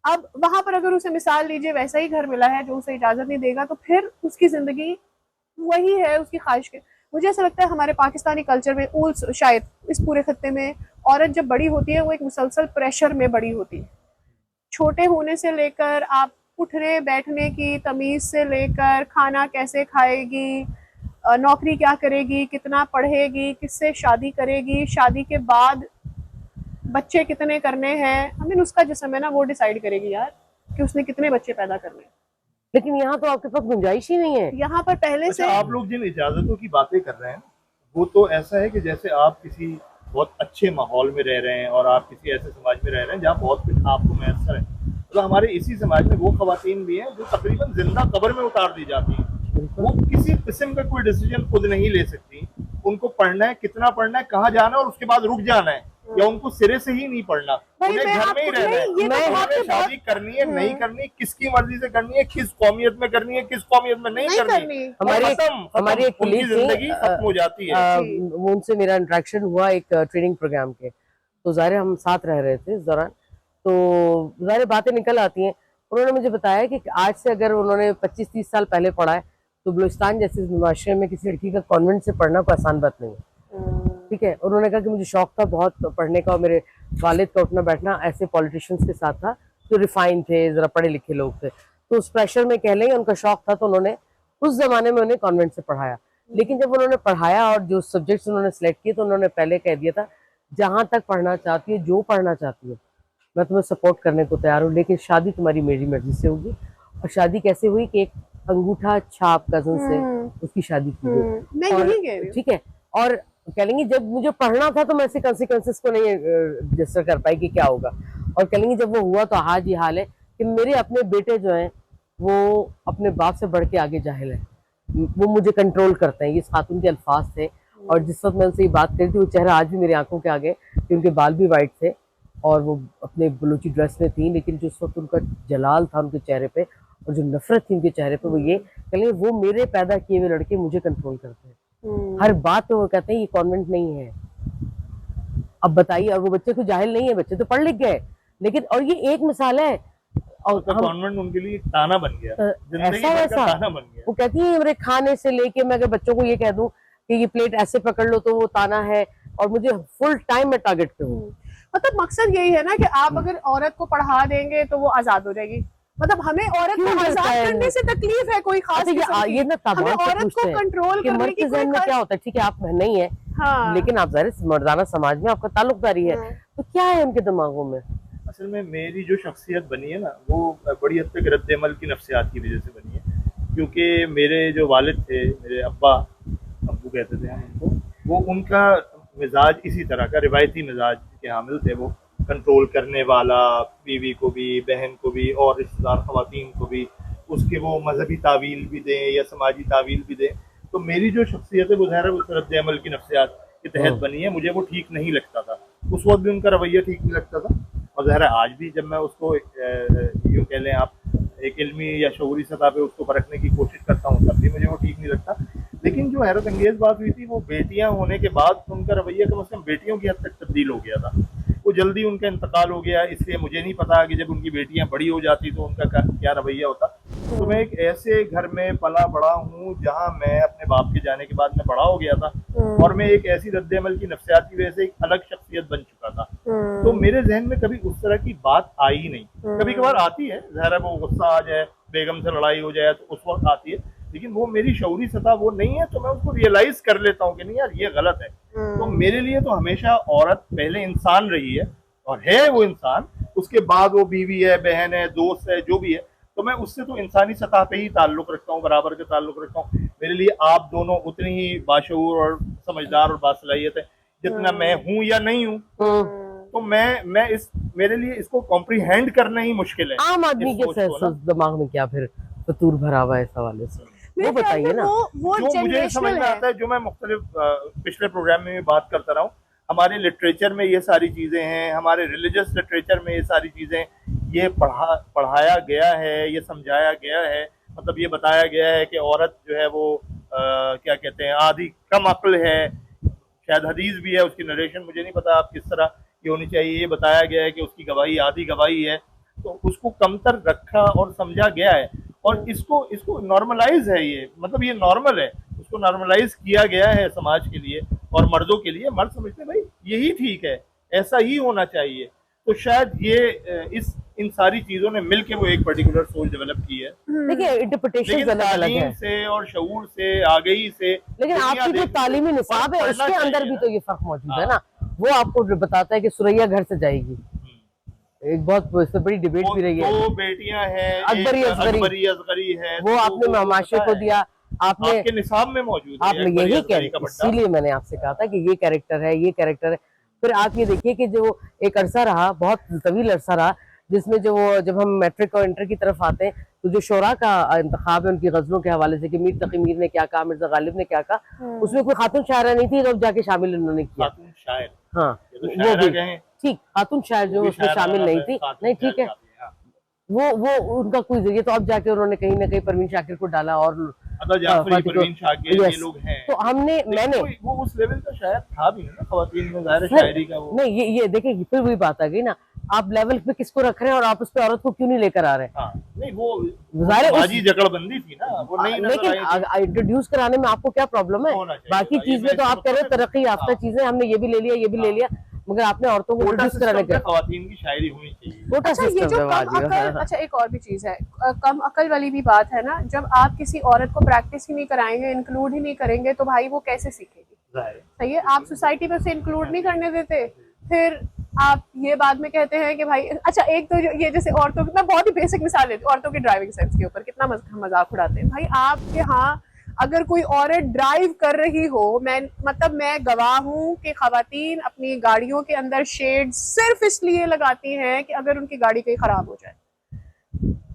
अब वहां पर अगर उसे मिसाल लीजिए वैसा ही घर मिला है जो उसे इजाजत नहीं देगा, तो फिर उसकी जिंदगी वही है उसकी ख्वाहिश के। मुझे ऐसा लगता है हमारे पाकिस्तानी कल्चर में, शायद इस पूरे खत्ते में, औरत जब बड़ी होती है वो एक मुसलसल प्रेशर में बड़ी होती है, छोटे होने से लेकर आप उठने बैठने की तमीज से लेकर खाना कैसे खाएगी, नौकरी क्या करेगी, कितना पढ़ेगी, किससे शादी करेगी, शादी के बाद बच्चे कितने करने हैं, उसका जिस्म है ना वो डिसाइड करेगी यार कि उसने कितने बच्चे पैदा करने हैं। लेकिन यहाँ तो आपके पास गुंजाइश ही नहीं है। यहाँ पर पहले से आप लोग जिन इजाजतों की बातें कर रहे हैं वो तो ऐसा है कि जैसे आप किसी बहुत अच्छे माहौल में रह रहे हैं और आप किसी ऐसे समाज में रह रहे हैं जहाँ बहुत कुछ आपको मैसर है। तो हमारे इसी समाज में वो खवातीन भी हैं जो तकरीबन जिंदा कब्र में उतार दी जाती हैं। वो किसी किस्म का कोई डिसीजन खुद नहीं ले सकती। उनको पढ़ना है, कितना पढ़ना है, कहाँ जाना है और उसके बाद रुक जाना है, या उनको सिरे से ही नहीं पढ़ना, उन्हें घर में ही रहना है। उन्हें शादी करनी है, नहीं करनी, किसकी मर्जी से करनी है, किस कौमियत में करनी है, किस कौमियत में नहीं करनी, हमारी एक उनकी जिंदगी खत्म हो जाती है। वो उनसे मेरा इंटरेक्शन हुआ एक ट्रेनिंग प्रोग्राम के, तो ज़ाहिर हम साथ रह रहे थे इस दौरान, तो ज़ाहिर बातें निकल आती हैं। उन्होंने मुझे बताया कि आज से अगर उन्होंने 25-30 साल पहले पढ़ा है तो बलूचिस्तान जैसे माशरे में किसी लड़की का कॉन्वेंट से पढ़ना कोई आसान बात नहीं है। ठीक है, उन्होंने कहा कि मुझे शौक था बहुत पढ़ने का, और मेरे वालिद का उठना बैठना ऐसे पॉलिटिशियंस के साथ था जो रिफाइन थे, जरा पढ़े लिखे लोग थे, तो उस प्रेशर में कह लें उनका शौक था, तो उन्होंने उस जमाने में उन्हें कॉन्वेंट से पढ़ाया। लेकिन जब उन्होंने पढ़ाया और जो सब्जेक्ट्स उन्होंने सेलेक्ट किए, तो उन्होंने पहले कह दिया था जहां तक पढ़ना चाहती है, जो पढ़ना चाहती हो, मैं तुम्हें सपोर्ट करने को तैयार हूँ, लेकिन शादी तुम्हारी मेरी मर्जी से होगी। और शादी कैसे हुई कि एक अंगूठा छाप कजन से उसकी शादी की गई। ठीक है, और कह लेंगे जब मुझे पढ़ना था तो मैं ऐसे कॉन्सिक्वेंसेस को नहीं रजिस्टर कर पाई कि क्या होगा, और कह लेंगे जब वो हुआ तो आज ये हाल है कि मेरे अपने बेटे जो हैं वो अपने बाप से बढ़ के आगे जाहिल है, वो मुझे कंट्रोल करते हैं। ये खातून के अल्फाज थे, और जिस वक्त मैं उनसे ये बात करी थी वो चेहरा आज भी मेरी आंखों के आगे, कि उनके बाल भी वाइट थे और वो अपने बलूची ड्रेस में थी, लेकिन जिस वक्त उनका जलाल था उनके चेहरे पे और जो नफरत थी उनके चेहरे पे, वो ये कहेंगे वो मेरे पैदा किए हुए लड़के मुझे कंट्रोल करते हैं हर बात पे। वो कहते हैं ये कॉन्वेंट नहीं है। अब बताइए, और वो बच्चे तो जाहिल नहीं है, बच्चे तो पढ़ लिख गए, लेकिन और ये एक मिसाल है। और कॉन्वेंट उनके लिए ताना बन गया, ऐसा वैसा ताना बन गया। वो कहती है मेरे खाने से लेके, मैं अगर बच्चों को ये कह दूं कि ये प्लेट ऐसे पकड़ लो तो वो ताना है, और मुझे फुल टाइम में टारगेट पे हूँ। मतलब मक्सद यही है ना कि आप अगर औरत को पढ़ा देंगे तो वो आजाद हो जाएगी। मतलब हमें औरत को आजाद करने से तकलीफ है कोई खास ये ना हमें औरत को कंट्रोल करने की जहन में क्या होता है। ठीक है, आप नहीं है, हाँ। लेकिन आप ज़ाहिर मर्दाना समाज में आपका ताल्लुकदारी है, तो क्या है उनके दिमागों में? असल में मेरी जो शख्सियत बनी है ना, वो बड़ी हद तक रद्द अमल की नफ्सियात की वजह से बनी है। क्योंकि मेरे जो वालिद थे, मेरे अब्बू कहते थे हम उनको, वो उनका मिजाज इसी तरह का रिवायती मिजाज के हामिल थे। वो कंट्रोल करने वाला, बीवी को भी, बहन को भी और रिश्तेदार खवातीन को भी, उसके वो मजहबी तावील भी दें या समाजी तावील भी दें। तो मेरी जो शख्सियत है वो ज़ाहिर है उस रद्द अमल की नफ्सियात के तहत बनी है। मुझे वो ठीक नहीं लगता था, उस वक्त भी उनका रवैया ठीक नहीं लगता था, और ज़ाहिर है आज भी जब मैं उसको यूँ कह लें आप एक इल्मी या शऊरी सतह पे उसको परखने की कोशिश करता हूँ, तब भी मुझे वो ठीक नहीं लगता। लेकिन जो हैरत अंगेज़ बात हुई थी वो बेटियां होने के बाद उनका रवैया कम से कम बेटियों की हद तक तब्दील हो गया था। वो जल्दी उनका इंतकाल हो गया, इसलिए मुझे नहीं पता कि जब उनकी बेटियां बड़ी हो जाती तो उनका क्या रवैया होता। तो मैं एक ऐसे घर में पला बड़ा हूँ जहाँ मैं अपने बाप के जाने के बाद मैं बड़ा हो गया था, और मैं एक ऐसी रद्द-ए-अमल की नफ्सियाती वजह से एक अलग शख्सियत बन चुका था। तो मेरे जहन में कभी उस तरह की बात आई नहीं। कभी कभार आती है, ज़ाहिर है वो गुस्सा आ जाए, बेगम से लड़ाई हो जाए तो उस वक्त आती है, लेकिन वो मेरी शऊरी सतह वो नहीं है, तो मैं उसको रियलाइज कर लेता हूँ कि नहीं यार ये गलत है। तो मेरे लिए तो हमेशा औरत पहले इंसान रही है, और है वो इंसान, उसके बाद वो बीवी है, बहन है, दोस्त है, जो भी है, तो मैं उससे तो इंसानी सतह पे ही ताल्लुक रखता हूँ, बराबर के ताल्लुक रखता हूँ। मेरे लिए आप दोनों उतनी ही बाशऊर और समझदार और बासलाहियत है जितना मैं हूँ या नहीं हूँ। तो मैं इस मेरे लिए इसको कॉम्प्रीहेंड करना ही मुश्किल है। आम आदमी के दिमाग में क्या फिर फतूर भरा हुआ है इस हवाले से, वो बताइए ना। वो जो मुझे समझ में आता है, जो मैं मुख्तलिफ पिछले प्रोग्राम में भी बात करता रहा हूँ, हमारे लिटरेचर में ये सारी चीजें हैं, हमारे रिलीजियस लिटरेचर में ये सारी चीजें ये पढ़ाया गया है, ये समझाया गया है, मतलब ये बताया गया है कि औरत जो है वो क्या कहते हैं, आधी कम अक्ल है। शायद हदीस भी है, उसकी नरेशन मुझे नहीं पता आप किस तरह की होनी चाहिए, ये बताया गया है कि उसकी गवाही आधी गवाही है, तो उसको कमतर रखा और समझा गया है, और इसको नॉर्मलाइज है, ये मतलब ये नॉर्मल है, उसको नॉर्मलाइज किया गया है समाज के लिए और मर्दों के लिए। मर्द समझते हैं भाई यही ठीक है, ऐसा ही होना चाहिए। तो शायद ये इन सारी चीजों ने मिलके वो एक पर्टिकुलर सोच डेवलप की है। देखिए इंटरप्रिटेशन अलग है से और शऊर से, आगही से, लेकिन आपकी जो तालीमी निसाब है उसके अंदर भी तो ये फर्क मौजूद है ना। वो आपको बताता है कि सुरैया घर से जाएगी, एक बहुत बड़ी डिबेट भी रही है। दो बेटियां हैं, अकबरी असगरी है, वो आपने माशे को दिया, आपने निसाब में मौजूद है, आपने यही कहा, इसीलिए मैंने आपसे कहा था कि ये कैरेक्टर है, ये कैरेक्टर है। फिर आप ये देखिए कि जो एक अरसा रहा, बहुत तवील अरसा रहा, जिसमें जब हम मैट्रिक और इंटर की तरफ आते हैं तो जो शोरा का इंतखाब है उनकी गजलों के हवाले से कि मीर तकी मीर ने क्या कहा, मिर्जा गालिब ने क्या कहा, उसमें कोई खातून शायरा नहीं थी, तब जाके शामिल उन्होंने किया। खातून शायर, हाँ वो भी ठीक, खातून शायर जो उसमें शामिल नहीं थी, नहीं ठीक है, वो उनका कोई जरिए, तो अब जाके उन्होंने कहीं ना कहीं परवीन शाकिर को डाला और परवीन शाकिर ये लोग हैं। तो मैंने वो उस लेवल का शायर था भी ना खवातीन में, ज़ाहिर शायरी का वो नहीं, ये देखिए फिर वही बात आ गई ना, आप लेवल पे किसको रख रहे हैं और आप उस पे औरत को क्यों नहीं लेकर आ रहे हैं। नहीं वो समाजी जकड़बंदी थी ना, वो नहीं, लेकिन इंट्रोड्यूस कराने में आपको क्या प्रॉब्लम है। बाकी चीज में तो आप कह रहे हो तरक्की याफ्ता चीजें, हमने ये भी ले लिया, ये भी ले लिया, मगर आपने औरतों को इंट्रोड्यूस कराने का खवातीन की शायरी होनी चाहिए। अच्छा ये जो कम अकल, अच्छा एक और भी चीज है, कम अकल वाली भी बात है ना, जब आप किसी औरत को प्रैक्टिस ही नहीं कराएंगे, इंक्लूड ही नहीं करेंगे, तो भाई वो कैसे सीखेगी। सही है, आप सोसाइटी में उसे इंक्लूड नहीं करने देते, फिर आप ये बाद में कहते हैं कि भाई, अच्छा एक तो ये जैसे औरतों की, मैं बहुत ही बेसिक मिसाल लेती हूँ, औरतों की ड्राइविंग सेंस के ऊपर कितना मजाक उड़ाते हैं भाई। आपके यहाँ अगर कोई औरत ड्राइव कर रही हो, मैं गवाह हूँ कि खवातीन अपनी गाड़ियों के अंदर शेड सिर्फ इसलिए लगाती हैं कि अगर उनकी गाड़ी कहीं खराब हो जाए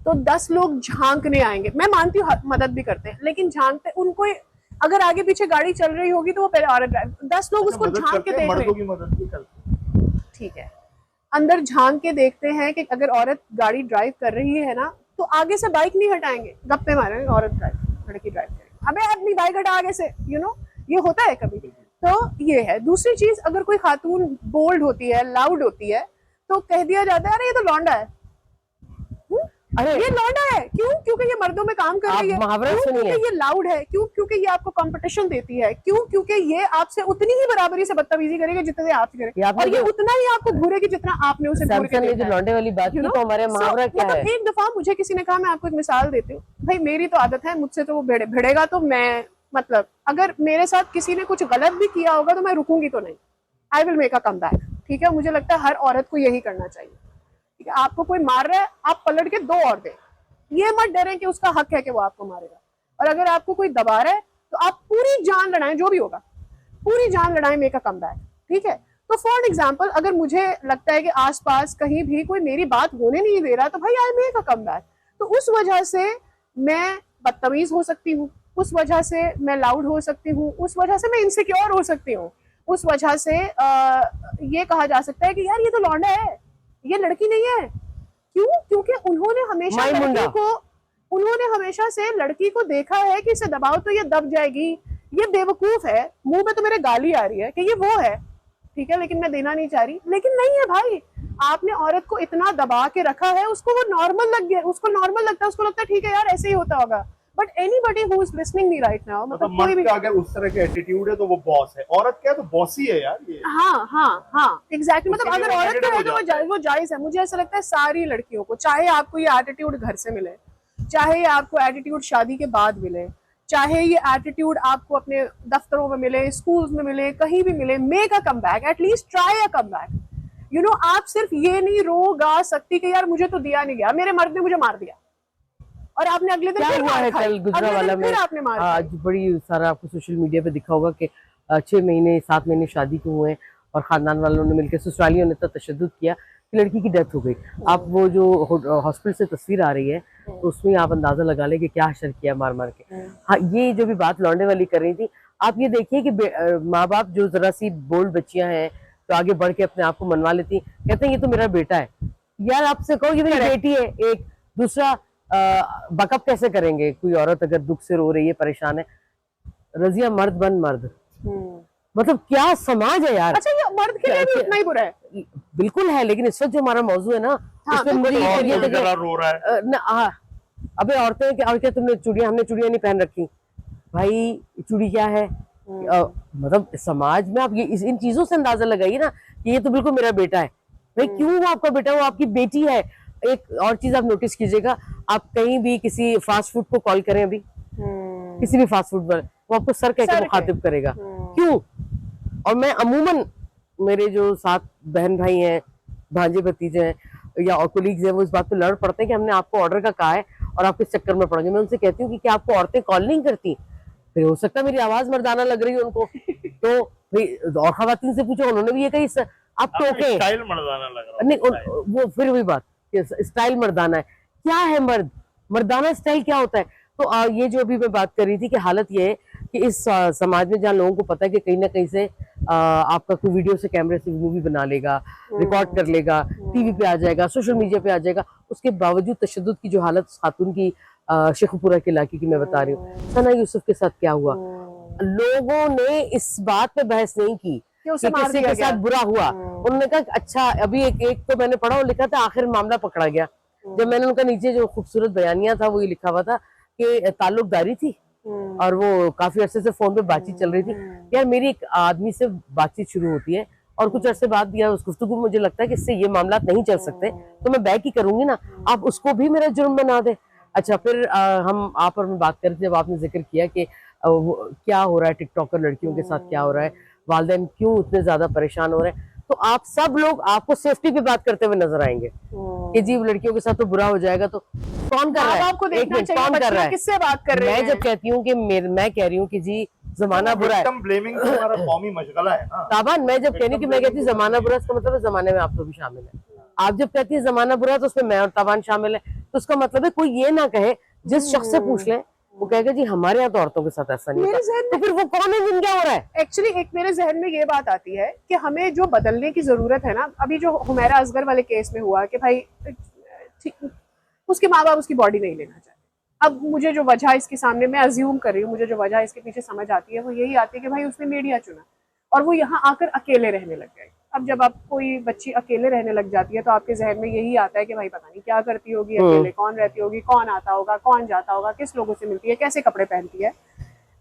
तो 10 लोग झांकने आएंगे। मैं मानती हूँ मदद भी करते हैं, लेकिन झांकते उनको, अगर आगे पीछे गाड़ी चल रही होगी तो वो पहले औरत ड्राइव, 10 लोग उसको झांक के देख रहे हैं, ठीक है, अंदर झांक के देखते हैं कि अगर औरत गाड़ी ड्राइव कर रही है ना, तो आगे से बाइक नहीं हटाएंगे, गप्पे मारेंगे, औरत ड्राइव, लड़की ड्राइव करेगी, हमें अपनी बाइक हटा आगे से, ये होता है कभी। तो ये है। दूसरी चीज, अगर कोई खातून बोल्ड होती है, लाउड होती है, तो कह दिया जाता है अरे ये तो लौंडा है, अरे ये लौंडा है, क्यों? क्योंकि ये मर्दों में काम कर रही है, क्योंकि ये लाउड है, क्यों? क्योंकि ये आपको कंपटीशन देती है, क्यों? क्योंकि ये आपसे उतनी ही बराबरी से बदतमीजी करेगी जितने आप करें, और ये उतना ही आपको घूरेगी जितना आपने उसे घूर के देखा है। लौंडे वाली बात तो हमारे मुहावरा क्या है? एक दफा मुझे किसी ने कहा, मैं आपको एक मिसाल देती हूँ भाई, मेरी तो आदत है, मुझसे तो वो भिड़ेगा तो मैं, मतलब अगर मेरे साथ किसी ने कुछ गलत भी किया होगा तो मैं रुकूंगी तो नहीं, I will make a come back. ठीक है, मुझे लगता है हर औरत को यही करना चाहिए। ठीक है, आपको कोई मार रहा है, आप पलट के 2 और दे, ये मत डरें कि उसका हक है कि वो आपको मारेगा। और अगर आपको कोई दबा रहा है तो आप पूरी जान लड़ाएं, जो भी होगा पूरी जान लड़ाएं, मेक अ कम बैक। ठीक है, तो फॉर एग्जाम्पल अगर मुझे लगता है कि आसपास कहीं भी कोई मेरी बात होने नहीं दे रहा, तो भाई I make a come back. तो उस वजह से मैं बदतमीज हो सकती हूँ, उस वजह से मैं लाउड हो सकती हूँ, उस वजह से मैं इनसिक्योर हो सकती हूँ, उस वजह से ये कहा जा सकता है कि यार ये तो लौंडा है, ये लड़की नहीं है। क्यों? क्योंकि उन्होंने हमेशा से लड़की को देखा है कि इसे दबाओ तो ये दब जाएगी, ये बेवकूफ है, मुंह पे तो मेरे गाली आ रही है कि ये वो है, ठीक है, लेकिन मैं देना नहीं चाह रही। लेकिन नहीं है भाई, आपने औरत को इतना दबा के रखा है, उसको वो नॉर्मल लग गया, उसको नॉर्मल लगता है, उसको लगता है ठीक है यार ऐसे ही होता होगा। But anybody who is listening me right now, मतलब कोई भी मर्द का अगर उस तरह के एटीट्यूड है तो वो बॉस है, औरत क्या है तो बॉस ही है यार ये। हाँ एग्जैक्टली, मतलब उसके अगर लिए वो औरत का है candidate तो हो जाता वो जायज है। मुझे ऐसा लगता है सारी लड़कियों को, चाहे आपको ये एटीट्यूड घर से मिले, चाहे आपको एटीट्यूड शादी के बाद मिले, चाहे ये एटीट्यूड आपको अपने दफ्तरों में मिले, स्कूल्स में मिले, कहीं भी मिले, make a comeback, at least try a comeback. You know, आप सिर्फ ये नहीं रो गा सकती कि यार मुझे तो दिया नहीं गया, मेरे मर्द ने मुझे मार दिया, और आपने अगले दिन क्या फिर हुआ मार है खाई, कल गुजरावाला में, फिर आपने मार खाई। आज बड़ी सारा आपको सोशल मीडिया पे दिखा होगा कि 6 महीने 7 महीने शादी को हुए और खानदान वालों ने मिलकर, ससुरालियों ने इतना तशद्दुद किया कि लड़की की डेथ हो गई। आप वो जो हॉस्पिटल से तस्वीर आ रही है तो उसमें आप अंदाजा लगा ले कि क्या हशर किया मार मार के। हाँ, ये जो भी बात लौंडे वाली कर रही थी, आप ये देखिए कि माँ बाप जो जरा सी बोल्ड बच्चियां हैं तो आगे बढ़ के अपने आप को मनवा लेती, कहते हैं ये तो मेरा बेटा है। यार आपसे कहो ये मेरी बेटी है, एक दूसरा बकअप कैसे करेंगे? कोई औरत अगर दुख से रो रही है, परेशान है, रजिया मर्द बन मर्द, मतलब क्या समाज है यार। अच्छा, ये मर्द के लिए भी उतना ही बुरा है? बिल्कुल है, लेकिन इस वक्त जो हमारा मौजू है ना, इसमें मुझे ये जरा रो रहा है। अबे औरतें और क्या, तुमने चूड़ियां, हमने चूड़ियां नहीं पहन रखी भाई, चूड़ी क्या है? मतलब समाज में आप ये इन चीजों से अंदाजा लगाइए ना कि ये तो बिल्कुल मेरा बेटा है। भाई क्यों वो आपका बेटा, वो आपकी बेटी है। एक और चीज आप नोटिस कीजिएगा, आप कहीं भी किसी फास्ट फूड को कॉल करें, अभी किसी भी फास्ट फूड पर, वो आपको सर कह के मुखातिब करेगा। क्यों? और मैं अमूमन, मेरे जो साथ बहन भाई हैं, भांजे भतीजे हैं या और कोलीग्स हैं, वो इस बात पे लड़ पड़ते हैं कि हमने आपको ऑर्डर का कहा है और आप इस चक्कर में पड़ गए। मैं उनसे कहती हूँ कि क्या आपको औरतें कॉल नहीं करती? फिर हो सकता है मेरी आवाज मर्दाना लग रही है उनको, तो और खवातीन से पूछो, उन्होंने भी ये कही आप टोके, स्टाइल मर्दाना लग रहा है। नहीं वो फिर वही बात, स्टाइल मर्दाना है। क्या है मर्दाना स्टाइल क्या होता है? तो ये जो अभी मैं बात कर रही थी कि हालत ये है कि इस समाज में जहाँ लोगों को पता है कि कहीं ना कहीं से आपका कोई वीडियो से, कैमरे से मूवी बना लेगा, रिकॉर्ड कर लेगा, टीवी पे आ जाएगा, सोशल मीडिया पे आ जाएगा, उसके बावजूद तशद्दुद की जो हालत खातून की शेखुपुरा के इलाके की मैं बता रही हूँ, सना यूसुफ के साथ क्या हुआ, लोगों ने इस बात पे बहस नहीं की कि किसी के साथ बुरा हुआ। उन्होंने कहा अच्छा, अभी एक तो मैंने पढ़ा और लिखा था आखिर मामला पकड़ा गया। जब मैंने उनका नीचे जो खूबसूरत बयानिया था वो ये लिखा हुआ था कि ताल्लुकदारी थी और वो काफी अरसे से फोन पे बातचीत चल रही थी। यार मेरी एक आदमी से बातचीत शुरू होती है और कुछ अरसे बाद या उस गुफ्तगू में मुझे लगता है कि इससे ये मामला नहीं चल सकते, तो मैं बैक ही करूंगी ना, आप उसको भी मेरा जुर्म बना दे। अच्छा, फिर हम आप और मैं बात कर रहे थे, जब आपने जिक्र किया कि क्या हो रहा है टिकटॉकर लड़कियों के साथ, क्या हो रहा है, वालिदैन क्यों इतने ज्यादा परेशान हो रहे हैं, तो आप सब लोग आपको सेफ्टी पे बात करते हुए नजर आएंगे कि जी लड़कियों के साथ तो बुरा हो जाएगा। तो कौन कर रहा है? आपको देखना चाहिए कौन कर रहा है? किससे बात कर रहे हैं? मैं जब कहती हूँ कि मैं कह रही हूँ कि जी जमाना बुरा है, ब्लेमिंग तो हमारा कौमी मशगला है ना ताबान। मैं जब कहती हूँ कि मैं कहती हूँ जमाना बुरा, इसका मतलब है जमाने में आप तो भी शामिल है। आप जब कहती है जमाना बुरा तो उसमें मैं और ताबान शामिल है, तो उसका मतलब है कोई ये ना कहे, जिस शख्स से पूछ ले वो कहेगा जी हमारे यहाँ तो औरतों के साथ ऐसा नहीं होता, तो फिर वो कौन है जिनका हो रहा है? एक्चुअली एक मेरे जहन में ये बात आती है कि हमें जो बदलने की जरूरत है ना, अभी जो हुमैरा असगर वाले केस में हुआ कि भाई उसके माँ बाप उसकी बॉडी नहीं लेना चाहते। अब मुझे जो वजह इसके सामने, मैं अज्यूम कर रही हूँ, मुझे जो वजह इसके पीछे समझ आती है वो यही आती है कि भाई उसने मीडिया चुना और वो यहाँ आकर अकेले रहने लग गए। अब जब आप कोई बच्ची अकेले रहने लग जाती है तो आपके जहन में यही आता है कि भाई पता नहीं क्या करती होगी अकेले, कौन रहती होगी, कौन आता होगा, कौन जाता होगा, किस लोगों से मिलती है, कैसे कपड़े पहनती है।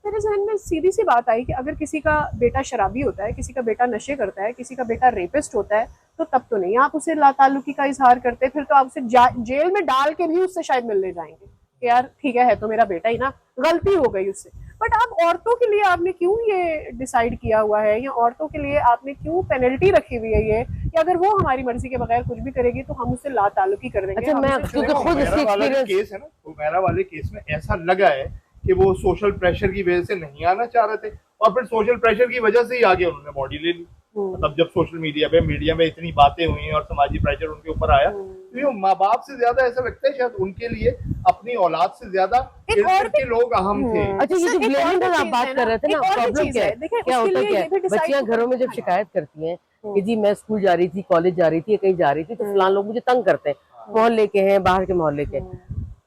मेरे जहन में सीधी सी बात आई कि अगर किसी का बेटा शराबी होता है, किसी का बेटा नशे करता है, किसी का बेटा रेपिस्ट होता है, तो तब तो नहीं आप उसे लाताल्लुकी का इजहार करते, फिर तो आप उसे जेल में डाल के भी उससे शायद मिलने जाएंगे कि यार ठीक है तो मेरा बेटा ही ना, गलती हो गई उससे। बट आप औरतों के लिए आपने क्यों ये डिसाइड किया हुआ है, या औरतों के लिए आपने क्यों पेनल्टी रखी हुई है ये कि अगर वो हमारी मर्जी के बगैर कुछ भी करेगी तो हम उससे लाताल्लुकी कर देंगे? अच्छा, मैं क्योंकि खुद इसकी एक्सपीरियंस केस है ना, हुमैरा वाले केस में ऐसा लगा है कि वो सोशल प्रेशर की वजह से नहीं आना चाह रहे थे और फिर सोशल प्रेशर की वजह से ही आगे उन्होंने बॉडी ले ली। मतलब जब सोशल मीडिया में इतनी बातें हुई और समाजी प्रेशर उनके ऊपर आया, तो ये माँ बाप से ज्यादा ऐसा लगता है शायद उनके लिए अपनी औलाद से ज्यादा के लोग अहम थे। अच्छा, ये जो ब्लेमिंग आप बात कर रहे थे ना, प्रॉब्लम क्या है, क्या होता है, बच्चियां घरों में जब शिकायत करती हैं कि जी मैं स्कूल जा रही थी, कॉलेज जा रही थी, कहीं जा रही थी, तो फलां लोग मुझे तंग करते हैं, मोहल्ले के हैं, बाहर के मोहल्ले के।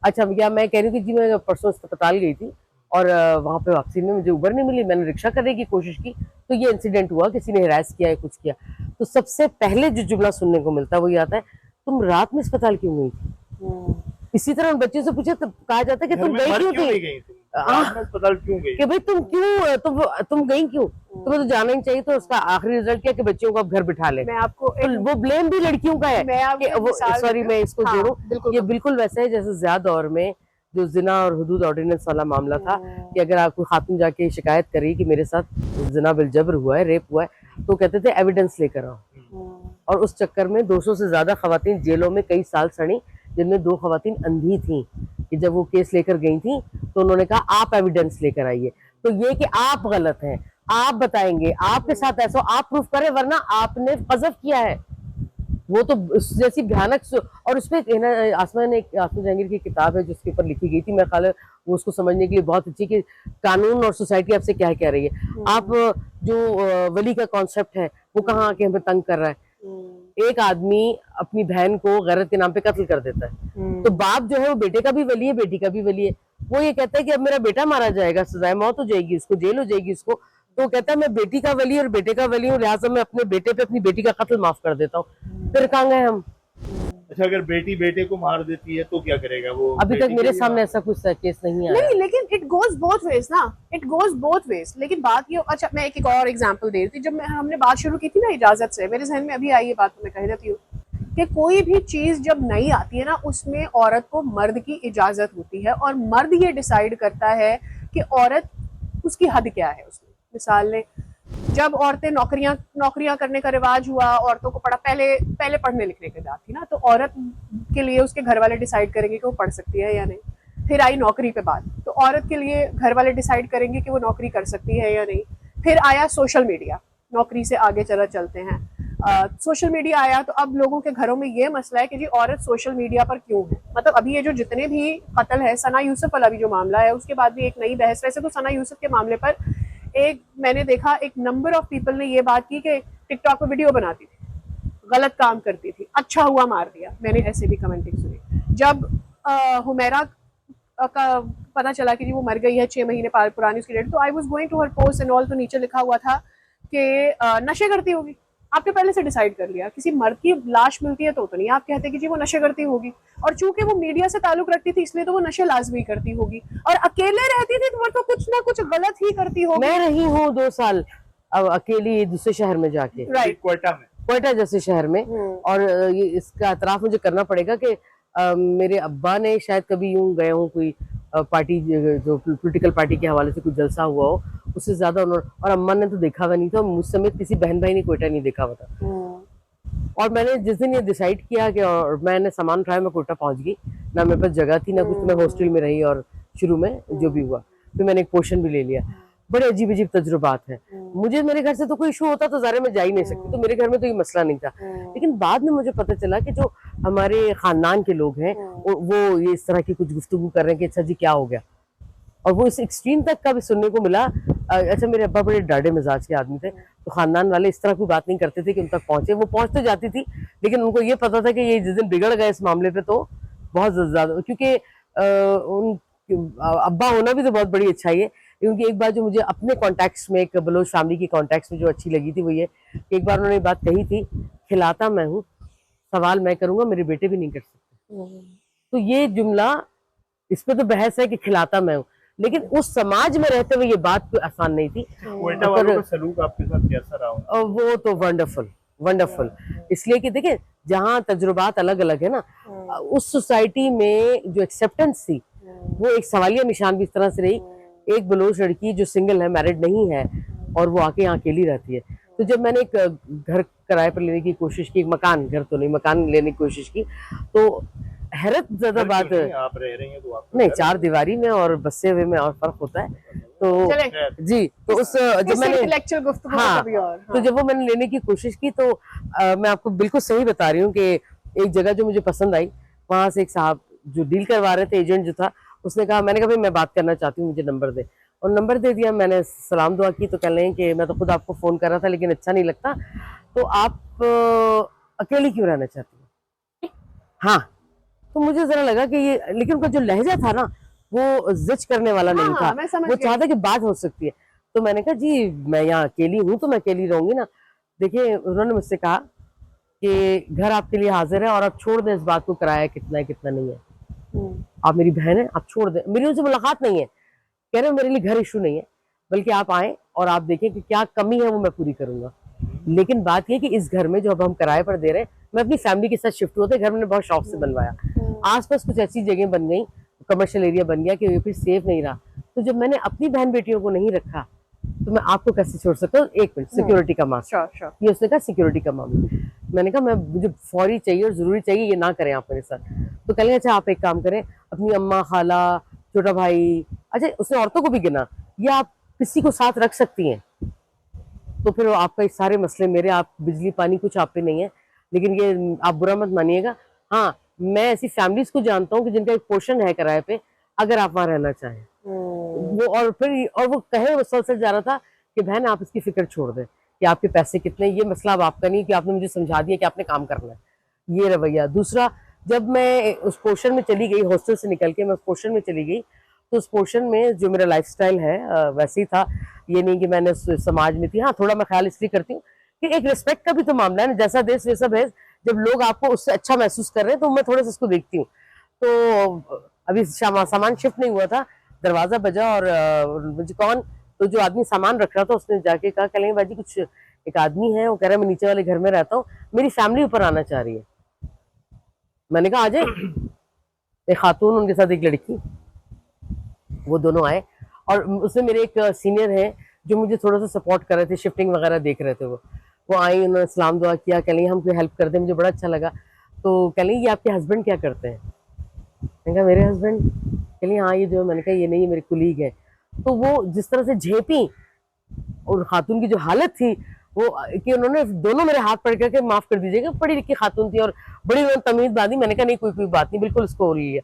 अच्छा भैया, मैं कह रही हूँ कि जी मैं परसों अस्पताल गई थी और वहां पे वापसी में मुझे उबर नहीं मिली, मैंने रिक्शा करने की कोशिश की तो ये इंसिडेंट हुआ, किसी ने हिरास किया है, कुछ किया, तो सबसे पहले जो जुमला सुनने को मिलता है वो ये आता है, तुम रात में अस्पताल क्यों गई थी? इसी तरह उन बच्चों से पूछे तो कहा जाता है कि घर तुम में गई मर क्यों क्यों नहीं थी? गई तुम? रात में अस्पताल क्यों गई? कि भाई तुम क्यों, तुम गई क्यों? तुम्हें तो जाना ही चाहिए। तो उसका आखिरी रिजल्ट क्या कि बच्चों को अब घर बिठा ले। मैं आपको तो वो ब्लेम भी लड़कियों का है। मैं आपको कि वो, सॉरी मैं इसको हाँ, जोड़ूं, बिल्कुल ये बिल्कुल वैसा है जैसे ज़िया दौर में जो जिना और हुदूद ऑर्डिनेंस वाला मामला था कि अगर आपको खातून जाके शिकायत करी कि मेरे साथ जिना बिलजबर हुआ है, रेप हुआ है, तो कहते थे एविडेंस लेकर आओ। और उस चक्कर में 200 से ज्यादा खवातीन जेलों में कई साल सड़ी, जिनमें 2 खवातीन अंधी थी कि जब वो केस लेकर गई थी तो उन्होंने कहा आप एविडेंस लेकर आइए। तो ये कि आप गलत हैं, आप बताएंगे, आपके साथ ऐसा, आप प्रूफ करें, वरना आपने कज़फ किया है। वो तो जैसी भयानक और उसमें आसमा जहांगीर की किताब है जिसके ऊपर लिखी गई थी, मेरा ख्याल है वो उसको समझने के लिए बहुत अच्छी कि कानून और सोसाइटी आपसे क्या कह रही है। आप जो वली का कॉन्सेप्ट है वो कहाँ आके हमें तंग कर रहा है। एक आदमी अपनी बहन को गैरत के नाम पे कत्ल कर देता है, तो बाप जो है वो बेटे का भी वली है, बेटी का भी वली है। वो ये कहता है कि अब मेरा बेटा मारा जाएगा, सजाए मौत हो जाएगी, उसको जेल हो जाएगी उसको, तो कहता है मैं बेटी का वली और बेटे का वली हूँ, लिहाजा मैं अपने बेटे पे अपनी बेटी का कत्ल माफ कर देता हूँ। फिर कहाँ गए हम? अच्छा, अगर बेटी बेटे को मार देती है तो क्या करेगा वो? अभी तक मेरे सामने ऐसा कुछ केस नहीं आया। नहीं, लेकिन इट गोज बोथ वेज ना, इट गोज बोथ वेज। लेकिन बात ये, अच्छा मैं एक और एग्जांपल दे रही थी, जब हमने बात शुरू की थी ना इजाजत से, मेरे जहन में अभी आई ये बात, तो मैं कह देती हूँ कि कोई भी चीज जब नई आती है ना, उसमें औरत को मर्द की इजाजत होती है और मर्द ये डिसाइड करता है कि औरत उसकी हद क्या है उसमें। मिसाल ले, जब औरतें नौकरियां करने का रिवाज हुआ, औरतों को पहले पढ़ने लिखने की बात थी ना, तो औरत के लिए उसके घर वाले डिसाइड करेंगे कि वो पढ़ सकती है या नहीं। फिर आई नौकरी पे बात, तो औरत के लिए घर वाले डिसाइड करेंगे कि वो नौकरी कर सकती है या नहीं। फिर आया सोशल मीडिया, नौकरी से आगे चलते हैं, सोशल मीडिया आया, तो अब लोगों के घरों में ये मसला है कि जी औरत सोशल मीडिया पर क्यों है। मतलब अभी ये जो जितने भी कत्ल है, सना यूसुफ वाला भी जो मामला है, उसके बाद भी एक नई बहस, वैसे तो सना यूसुफ के मामले पर एक मैंने देखा एक नंबर ऑफ पीपल ने ये बात की कि टिकटॉक पे वीडियो बनाती थी, गलत काम करती थी, अच्छा हुआ मार दिया। मैंने ऐसे भी कमेंटिंग सुनी। जब हुमैरा का पता चला कि जी वो मर गई है 6 महीने पुरानी उसकी डेट, तो I was going to her post and all, तो नीचे लिखा हुआ था कि नशे करती होगी। आपने पहले से डिसाइड कर लिया, किसी मर्द की लाश मिलती है तो नहीं आप कहते कि जी वो नशे करती होगी, और चूंकि वो मीडिया से ताल्लुक रखती थी इसलिए तो वो नशे लाजमी करती होगी, और अकेले रहती थी तो कुछ ना कुछ गलत ही करती होगी। मैं रही हूँ 2 साल अब अकेली दूसरे शहर में जाके, राइट, क्वेटा जैसे शहर में, और ये इसका एतराफ मुझे करना पड़ेगा कि मेरे अब्बा ने शायद कभी यूं गए हों कोई पार्टी, जो पॉलिटिकल पार्टी के हवाले से कुछ जलसा हुआ हो, उससे ज्यादा उन्होंने, और अम्मा ने तो देखा हुआ नहीं था, मुझ समेत किसी बहन भाई ने कोयटा नहीं देखा हुआ था। और मैंने जिस दिन ये डिसाइड किया कि, और मैंने सामान उठाया, मैं कोयटा पहुंच गई, ना मेरे पास जगह थी ना कुछ, तो मैं हॉस्टल में रही, और शुरू में जो भी हुआ फिर मैंने एक पोर्शन भी ले लिया। बड़े अजीब अजीब तजुर्बात हैं। मुझे, मेरे घर से तो कोई इशू होता तो ज़ाहिर मैं जा ही नहीं सकती, तो मेरे घर में तो ये मसला नहीं था। लेकिन बाद में मुझे पता चला कि जो हमारे खानदान के लोग हैं वो ये इस तरह की कुछ गुफ्तगू कर रहे हैं कि अच्छा जी क्या हो गया, और वो इस एक्सट्रीम तक का भी सुनने को मिला। अच्छा, मेरे अब्बा बड़े डाढ़े मिजाज के आदमी थे, तो खानदान वाले इस तरह कोई बात नहीं करते थे कि उन तक पहुंचे। वो पहुंच तो जाती थी, लेकिन उनको ये पता था कि ये जिस दिन बिगड़ गए इस मामले पे तो बहुत ज्यादा, क्योंकि उन अब्बा होना भी तो बहुत बड़ी अच्छाई है। क्योंकि एक बार जो मुझे अपने कॉन्टेक्ट्स में, एक बलोच फैमिली के कॉन्टेक्ट्स में जो अच्छी लगी थी वो ये कि एक बार उन्होंने बात कही थी, खिलाता मैं हूँ, सवाल मैं करूंगा, मेरे बेटे भी नहीं कर सकते। तो ये जुमला, इस पे तो बहस है कि खिलाता मैं हूँ, लेकिन उस समाज में रहते हुए ये बात कोई आसान नहीं थी। क्वेटा वालों का सलूक आपके साथ कैसा रहा? वो तो वंडरफुल, इसलिए कि देखिए जहाँ तजुर्बात अलग अलग है ना, उस सोसाइटी में जो एक्सेप्टेंस थी वो एक सवालिया निशान भी इस तरह से रही। एक बलोच लड़की जो सिंगल है, मैरिड नहीं है, और वो आके यहाँ अकेली रहती है। तो जब मैंने एक घर किराए पर लेने की कोशिश की, मकान, घर तो नहीं, मकान लेने की कोशिश की, तो हैरत ज्यादा बात, आप रह रही हैं तो आप नहीं, 4 दीवारी में और बसे हुए में और फर्क होता है। तो जी, तो उस जब मैंने, हाँ, तो जब वो मैंने लेने की कोशिश की, तो मैं आपको बिल्कुल सही बता रही हूँ कि एक जगह जो मुझे पसंद आई, वहां से एक साहब जो डील करवा रहे थे, एजेंट जो था, उसने कहा, मैंने कहा भाई मैं बात करना चाहती हूँ, मुझे नंबर दे, और नंबर दे दिया। मैंने सलाम दुआ की, तो कह रहे हैं कि मैं तो खुद आपको फोन कर रहा था लेकिन अच्छा नहीं लगता, तो आप अकेली क्यों रहना चाहती हैं? हाँ, तो मुझे जरा लगा कि ये, लेकिन उनका जो लहजा था ना वो जिच करने वाला नहीं था, वो चाहता कि बात हो सकती है। तो मैंने कहा जी मैं यहाँ अकेली हूँ तो मैं अकेली रहूंगी ना। देखिए उन्होंने मुझसे कहा कि घर आपके लिए हाजिर है और आप छोड़ दें इस बात को, किराया कितना है कितना नहीं है, आप मेरी बहन है, आप छोड़ दें। मेरी उनसे मुलाकात नहीं है, कह रहे मेरे लिए घर इशू नहीं है, बल्कि आप आए और आप देखें कि क्या कमी है वो मैं पूरी करूंगा। लेकिन बात ये कि इस घर में जो अब हम किराए पर दे रहे हैं, मैं अपनी फैमिली के साथ शिफ्ट होते घर मैंने बहुत शौक से बनवाया, आसपास कुछ ऐसी जगह बन गई, कमर्शियल एरिया बन गया कि ये फिर सेफ नहीं रहा। तो जब मैंने अपनी बहन बेटियों को नहीं रखा तो मैं आपको कैसे छोड़ सकता हूँ। एक मिनट, सिक्योरिटी का मामला, ये उसने कहा सिक्योरिटी का मामला। मैंने कहा मैं मुझे फौरी चाहिए और जरूरी चाहिए, ये ना करें आप मेरे साथ। तो कह लेंगे अच्छा आप एक काम करें, अपनी अम्मा, खाला, छोटा भाई, अच्छा उसने औरतों को भी गिना, या आप किसी को साथ रख सकती हैं। तो फिर आपका इस सारे मसले मेरे, आप बिजली पानी कुछ आप पे नहीं है, लेकिन ये आप बुरा मत मानिएगा। हाँ मैं ऐसी फैमिलीज को जानता हूँ कि जिनका एक पोर्शन है किराए पे, अगर आप वहां रहना चाहें वो। और फिर और वो कहे, वो सच जा रहा था कि बहन आप इसकी फिक्र छोड़ दें कि आपके पैसे कितने, ये मसला अब आपका नहीं, कि आपने मुझे समझा दिया कि आपने काम करना है, ये रवैया। दूसरा, जब मैं उस पोर्शन में चली गई, हॉस्टल से निकल के मैं उस पोर्शन में चली गई, तो उस पोर्शन में जो मेरा लाइफस्टाइल है वैसे ही था। ये नहीं कि मैंने समाज में थी, हाँ थोड़ा मैं ख्याल इसलिए करती हूँ कि एक रिस्पेक्ट का भी तो मामला है ना, जैसा देश वैसा भेष। जब लोग आपको उससे अच्छा महसूस कर रहे हैं तो मैं थोड़ा सा उसको देखती हूँ। तो अभी सामान शिफ्ट नहीं हुआ था, दरवाजा बजा और मुझे कौन, तो जो आदमी सामान रख रहा था उसने जाके कहा, कहेंगे बाजी कुछ एक आदमी है, वो कह रहा है मैं नीचे वाले घर में रहता हूँ, मेरी फैमिली ऊपर आना चाह रही है। मैंने कहा आ जाए। एक खातून, उनके साथ एक लड़की, वो दोनों आए और उसमें मेरे एक सीनियर है जो मुझे थोड़ा सा सपोर्ट कर रहे थे, शिफ्टिंग वगैरह देख रहे थे। वो आई, उन्होंने सलाम दुआ किया, कह लेंगे हम कोई हेल्प करते हैं, मुझे बड़ा अच्छा लगा। तो कह लेंगे ये आपके हस्बैंड क्या करते हैं? मैंने कहा मेरे हस्बैंड? कह लेंगे हाँ ये जो, मैंने कहा ये नहीं, ये मेरे कुलीग है। तो वो जिस तरह से झेपी, और खातून की जो हालत थी वो कि उन्होंने दोनों मेरे हाथ पकड़ करके माफ कर दीजिएगा, पढ़ी लिखी खातून थी और बड़ी उन्होंने तमीज बांधी। मैंने कहा नहीं कोई बात नहीं, बिल्कुल उसको हो रही है।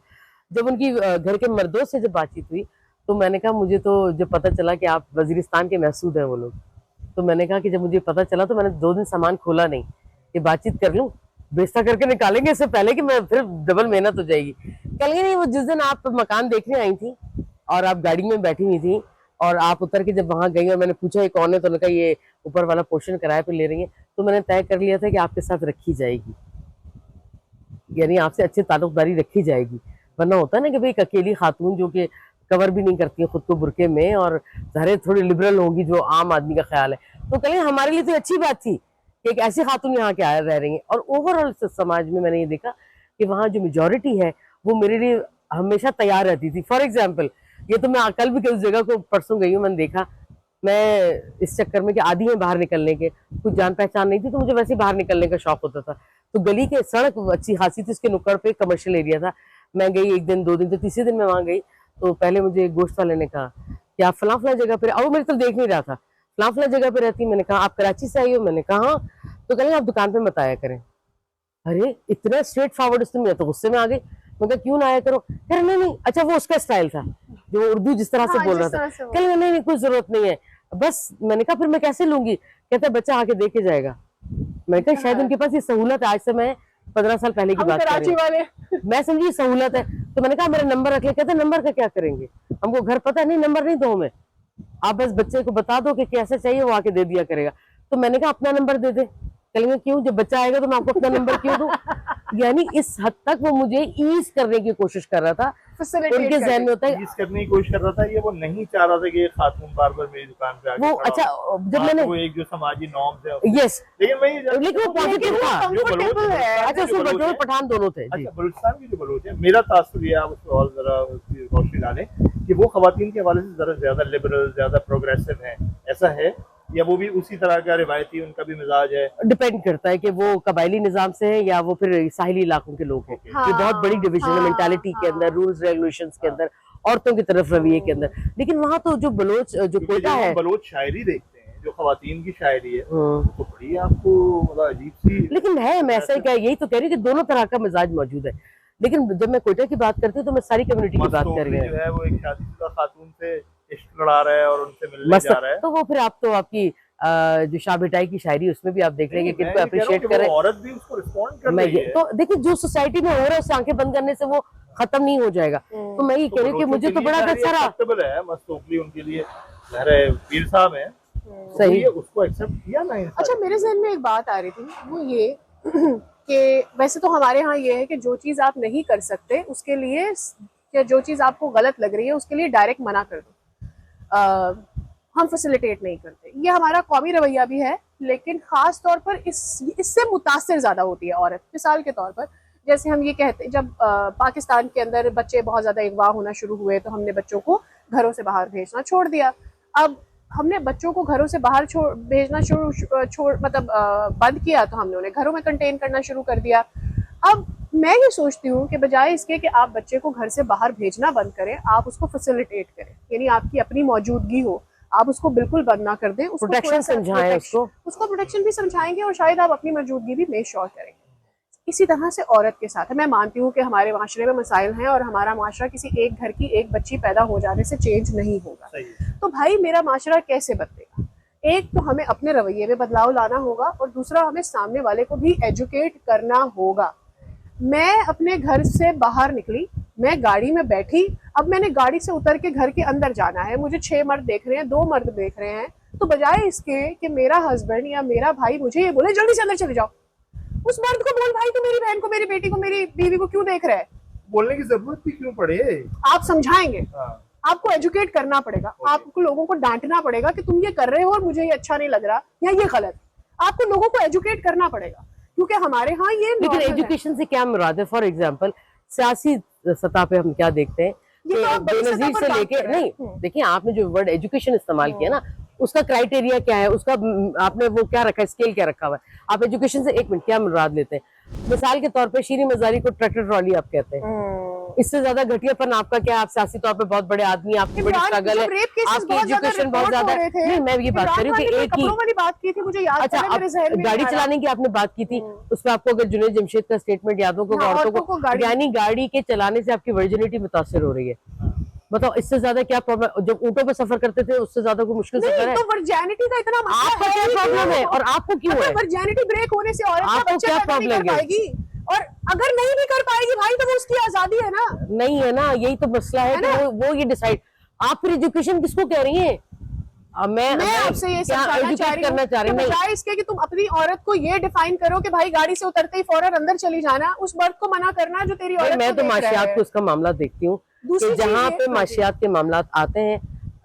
जब उनकी घर के मर्दों से जब बातचीत हुई तो मैंने कहा मुझे तो जब पता चला कि आप वजीरिस्तान के महसूद हैं वो लोग, तो मैंने कहा कि जब मुझे पता चला तो मैंने 2 दिन सामान खोला नहीं, ये बातचीत कर लूँ, बेस्ता करके निकालेंगे इससे पहले कि मैं फिर डबल मेहनत हो जाएगी। कहेंगे नहीं, वो जिस दिन आप मकान देखने आई थी और आप गाड़ी में बैठी हुई थी और आप उतर के जब वहां गई और मैंने पूछा ये कौन है, तो उन्होंने कहा ये ऊपर वाला पोर्शन किराए पे ले रही है, तो मैंने तय कर लिया था कि आपके साथ रखी जाएगी, यानी आपसे अच्छी ताल्लुकदारी रखी जाएगी। वरना होता है ना कि भाई एक अकेली खातून जो कि कवर भी नहीं करती है खुद को बुरके में और ज़ाहिर थोड़ी लिबरल होगी जो आम आदमी का ख्याल है, तो कहें हमारे लिए तो अच्छी बात थी कि एक ऐसी खातून यहाँ के रह रही है। और ओवरऑल समाज में मैंने ये देखा कि वहाँ जो मेजॉरिटी है वो मेरे लिए हमेशा तैयार रहती थी। फॉर एग्जाम्पल, ये तो मैं कल भी उस जगह को परसों गई हूँ, मैंने देखा, मैं इस चक्कर में कि आदि है बाहर निकलने के, कुछ जान पहचान नहीं थी तो मुझे वैसे बाहर निकलने का शौक होता था। तो गली के सड़क अच्छी खासी थी, उसके नुक्कड़ पे कमर्शियल एरिया था। मैं गई 1 दिन 2 दिन, तो तीसरे दिन मैं वहां गई तो पहले मुझे गोश्त वाले ने कहा कि आप फला फला जगह पे, और वो मेरे तो देख नहीं रहा था, फला फला जगह पे रहती। मैंने कहा आप कराची से आई हो? मैंने कहा हाँ। तो कहें आप दुकान पे मत आया करें। अरे इतना स्ट्रेट फॉरवर्ड, उसने, मैं तो गुस्से में आ गई। मैं कहा क्यों ना आया करो? कह रहे नहीं, अच्छा वो उसका स्टाइल था जो उर्दू जिस तरह से बोल रहा था। कह रहे नहीं कोई जरूरत नहीं है बस। मैंने कहा फिर मैं कैसे लूंगी? कहता बच्चा आके देख के जाएगा। मैंने कहा शायद उनके पास ये सहूलत है, आज से मैं 15 साल पहले की बात कर रही हूँ, मैं समझी सहूलत है। तो मैंने कहा मेरा नंबर रख ले। कहते नंबर का क्या करेंगे, हमको घर पता नहीं, नंबर नहीं दो हमें, आप बस बच्चे को बता दो कि कैसे चाहिए वो आके दे दिया करेगा। तो मैंने कहा अपना नंबर दे दे। कहेंगे क्यों, जब बच्चा आएगा तो मैं आपको अपना नंबर क्यों दूं? यानी इस हद तक वो मुझे ईज करने की कोशिश कर रहा था, उनके जहन में होता है ईज करने की कोशिश कर रहा था। ये वो नहीं चाह रहा था कि ये खातून बार बार मेरी दुकान पे आके वो। अच्छा जब मैंने वो एक जो समाजी नॉर्म्स है, यस, लेकिन वो पॉजिटिव था, जो बलोच है, अच्छा उसमें बटोर पठान दोनों थे। अच्छा बलूचिस्तान की जो बलोच है, मेरा तासुर ये, आप उसको और जरा उसकी रोशनी डालें कि वो खवातीन के हवाले से जरा ज्यादा लिबरल, ज्यादा प्रोग्रेसिव है, ऐसा है या वो भी उसी तरह का रिवायती उनका भी मिजाज है? डिपेंड करता है कि वो कबायली निजाम से है या वो फिर साहिली इलाकों के लोग हैं। ये बहुत बड़ी डिवीजन है मेंटालिटी के अंदर, रूल्स रेगुलेशंस के अंदर, औरतों की तरफ रवैये के अंदर। लेकिन वहाँ तो जो बलोच जो कोटा है, बलोच शायरी देखते हैं, जो खवातीन की शायरी है तो बड़ी आपको मतलब अजीब सी, लेकिन है, मैं ऐसा क्या यही तो कह रही हूँ कि दोनों तरह का मिजाज मौजूद है। लेकिन जब मैं कोटा की बात करती हूँ तो मैं सारी कम्युनिटी की बात कर रही हूँ। जो है वो एक शादीशुदा खातून से इश्क लड़ा रहा है और उनसे मिलने जा रहा है, तो वो फिर आप तो आपकी जो शाह भिटाई की शायरी उसमें भी आप देख लेंगे किनको अप्रिशिएट करें, औरत भी उसको रिस्पॉन्ड कर रही है। तो देखिए जो सोसाइटी में हो रहा है उससे आंखें बंद करने से वो खत्म नहीं हो जाएगा। तो मैं ये कह रही हूँ कि मुझे तो बड़ा अच्छा रहा है, मस्त उनके लिए ज़ाहिर पीर साहब हैं, सही। ये उसको एक्सेप्ट किया ना इन अच्छा, मेरे जहन में एक बात आ रही थी, वो ये कि वैसे तो हमारे यहाँ ये है कि जो चीज़ आप नहीं कर सकते उसके लिए, या जो चीज़ आपको गलत लग रही है उसके लिए डायरेक्ट मना कर दो। हम फैसिलिटेट नहीं करते, ये हमारा कौमी रवैया भी है, लेकिन ख़ास तौर पर इससे मुतासिर ज़्यादा होती है औरत। मिसाल के तौर पर जैसे हम ये कहते, जब पाकिस्तान के अंदर बच्चे बहुत ज़्यादा अगवा होना शुरू हुए तो हमने बच्चों को घरों से बाहर भेजना छोड़ दिया। अब हमने बच्चों को घरों से बाहर भेजना बंद किया, तो हमने उन्हें घरों में कंटेन करना शुरू कर दिया। अब मैं ये सोचती हूँ कि बजाय इसके कि आप बच्चे को घर से बाहर भेजना बंद करें, आप उसको फैसिलिटेट करें, यानी आपकी अपनी मौजूदगी हो, आप उसको बिल्कुल बंद ना कर दें, उसको प्रोटेक्शन समझाएं, उसको प्रोटेक्शन भी समझाएंगे और शायद आप अपनी मौजूदगी भी मेक श्योर करेंगे। इसी तरह से औरत के साथ है। मैं मानती हूँ कि हमारे माशरे में मसाइल हैं और हमारा माशरा किसी एक घर की एक बच्ची पैदा हो जाने से चेंज नहीं होगा। तो भाई मेरा माशरा कैसे बदलेगा? एक तो हमें अपने रवैये में बदलाव लाना होगा और दूसरा हमें सामने वाले को भी एजुकेट करना होगा। मैं अपने घर से बाहर निकली, मैं गाड़ी में बैठी, अब मैंने गाड़ी से उतर के घर के अंदर जाना है, मुझे 6 मर्द देख रहे हैं, 2 मर्द देख रहे हैं, तो बजाय इसके कि मेरा हस्बैंड या मेरा भाई मुझे ये बोले जल्दी से अंदर चले जाओ, उस मर्द को बोल भाई तू मेरी बहन को, मेरी बेटी को, मेरी बीवी को क्यों देख रहा है? बोलने की जरूरत भी क्यों पड़े? आप समझाएंगे, आपको एजुकेट करना पड़ेगा, आपको लोगों को डांटना पड़ेगा कि तुम ये कर रहे हो और मुझे ये अच्छा नहीं लग रहा या ये गलत। आपको लोगों को एजुकेट करना पड़ेगा, क्योंकि हमारे यहाँ ये लेकिन एजुकेशन से क्या मुराद है? फॉर एग्जाम्पल सियासी सतह पे हम क्या देखते हैं कि बेनजीर से लेके, नहीं देखिए आपने जो वर्ड एजुकेशन इस्तेमाल किया ना, उसका क्राइटेरिया क्या है, उसका आपने वो क्या रखा है, स्केल क्या रखा हुआ है? आप एजुकेशन से एक मिनट क्या मुराद लेते हैं? मिसाल के तौर पे शीरी मजारी को ट्रैक्टर ट्रॉली आप कहते हैं, इससे ज्यादा घटियापन आपका क्या? आप सियासी तौर पे बहुत बड़े आदमी, आपकी बड़ी स्ट्रगल है, आपकी एजुकेशन बहुत ज्यादा है। नहीं, मैं ये बात कर रही हूँ कि एक ही बात की थी, मुझे याद अच्छा, गाड़ी चलाने की आपने बात की थी, उसमें आपको अगर जुनैद जमशेद का स्टेटमेंट याद हो कि औरतों को यानी गाड़ी के चलाने से आपकी वर्जिनिटी मुतासिर हो रही है। बताओ इससे ज्यादा क्या प्रॉब्लम? जब ऊँटों पे सफर करते थे उससे ज्यादा कोई मुश्किल सफर है? तो वर्जिनिटी का इतना आपको क्या प्रॉब्लम है और आपको क्यों है? वर्जिनिटी ब्रेक होने से औरत आपको क्या प्रॉब्लम है? और अगर नहीं भी कर पाएगी भाई तो वो उसकी आजादी है ना। नहीं है ना, यही तो मसला है कि वो ये डिसाइड। आप फिर एजुकेशन किसको कह रही हैं? मैं आपसे ये समझाना चाह रही हूँ, बजाय इसके कि तुम अपनी औरत को ये डिफाइन करो कि भाई गाड़ी से उतरते ही फौरन अंदर चली जाना, उस मर्द को मना करना जो तेरी औरत। मैं तो माशियात को इसका मामला देखती हूँ कि जहाँ पे माशियात के मामला आते हैं,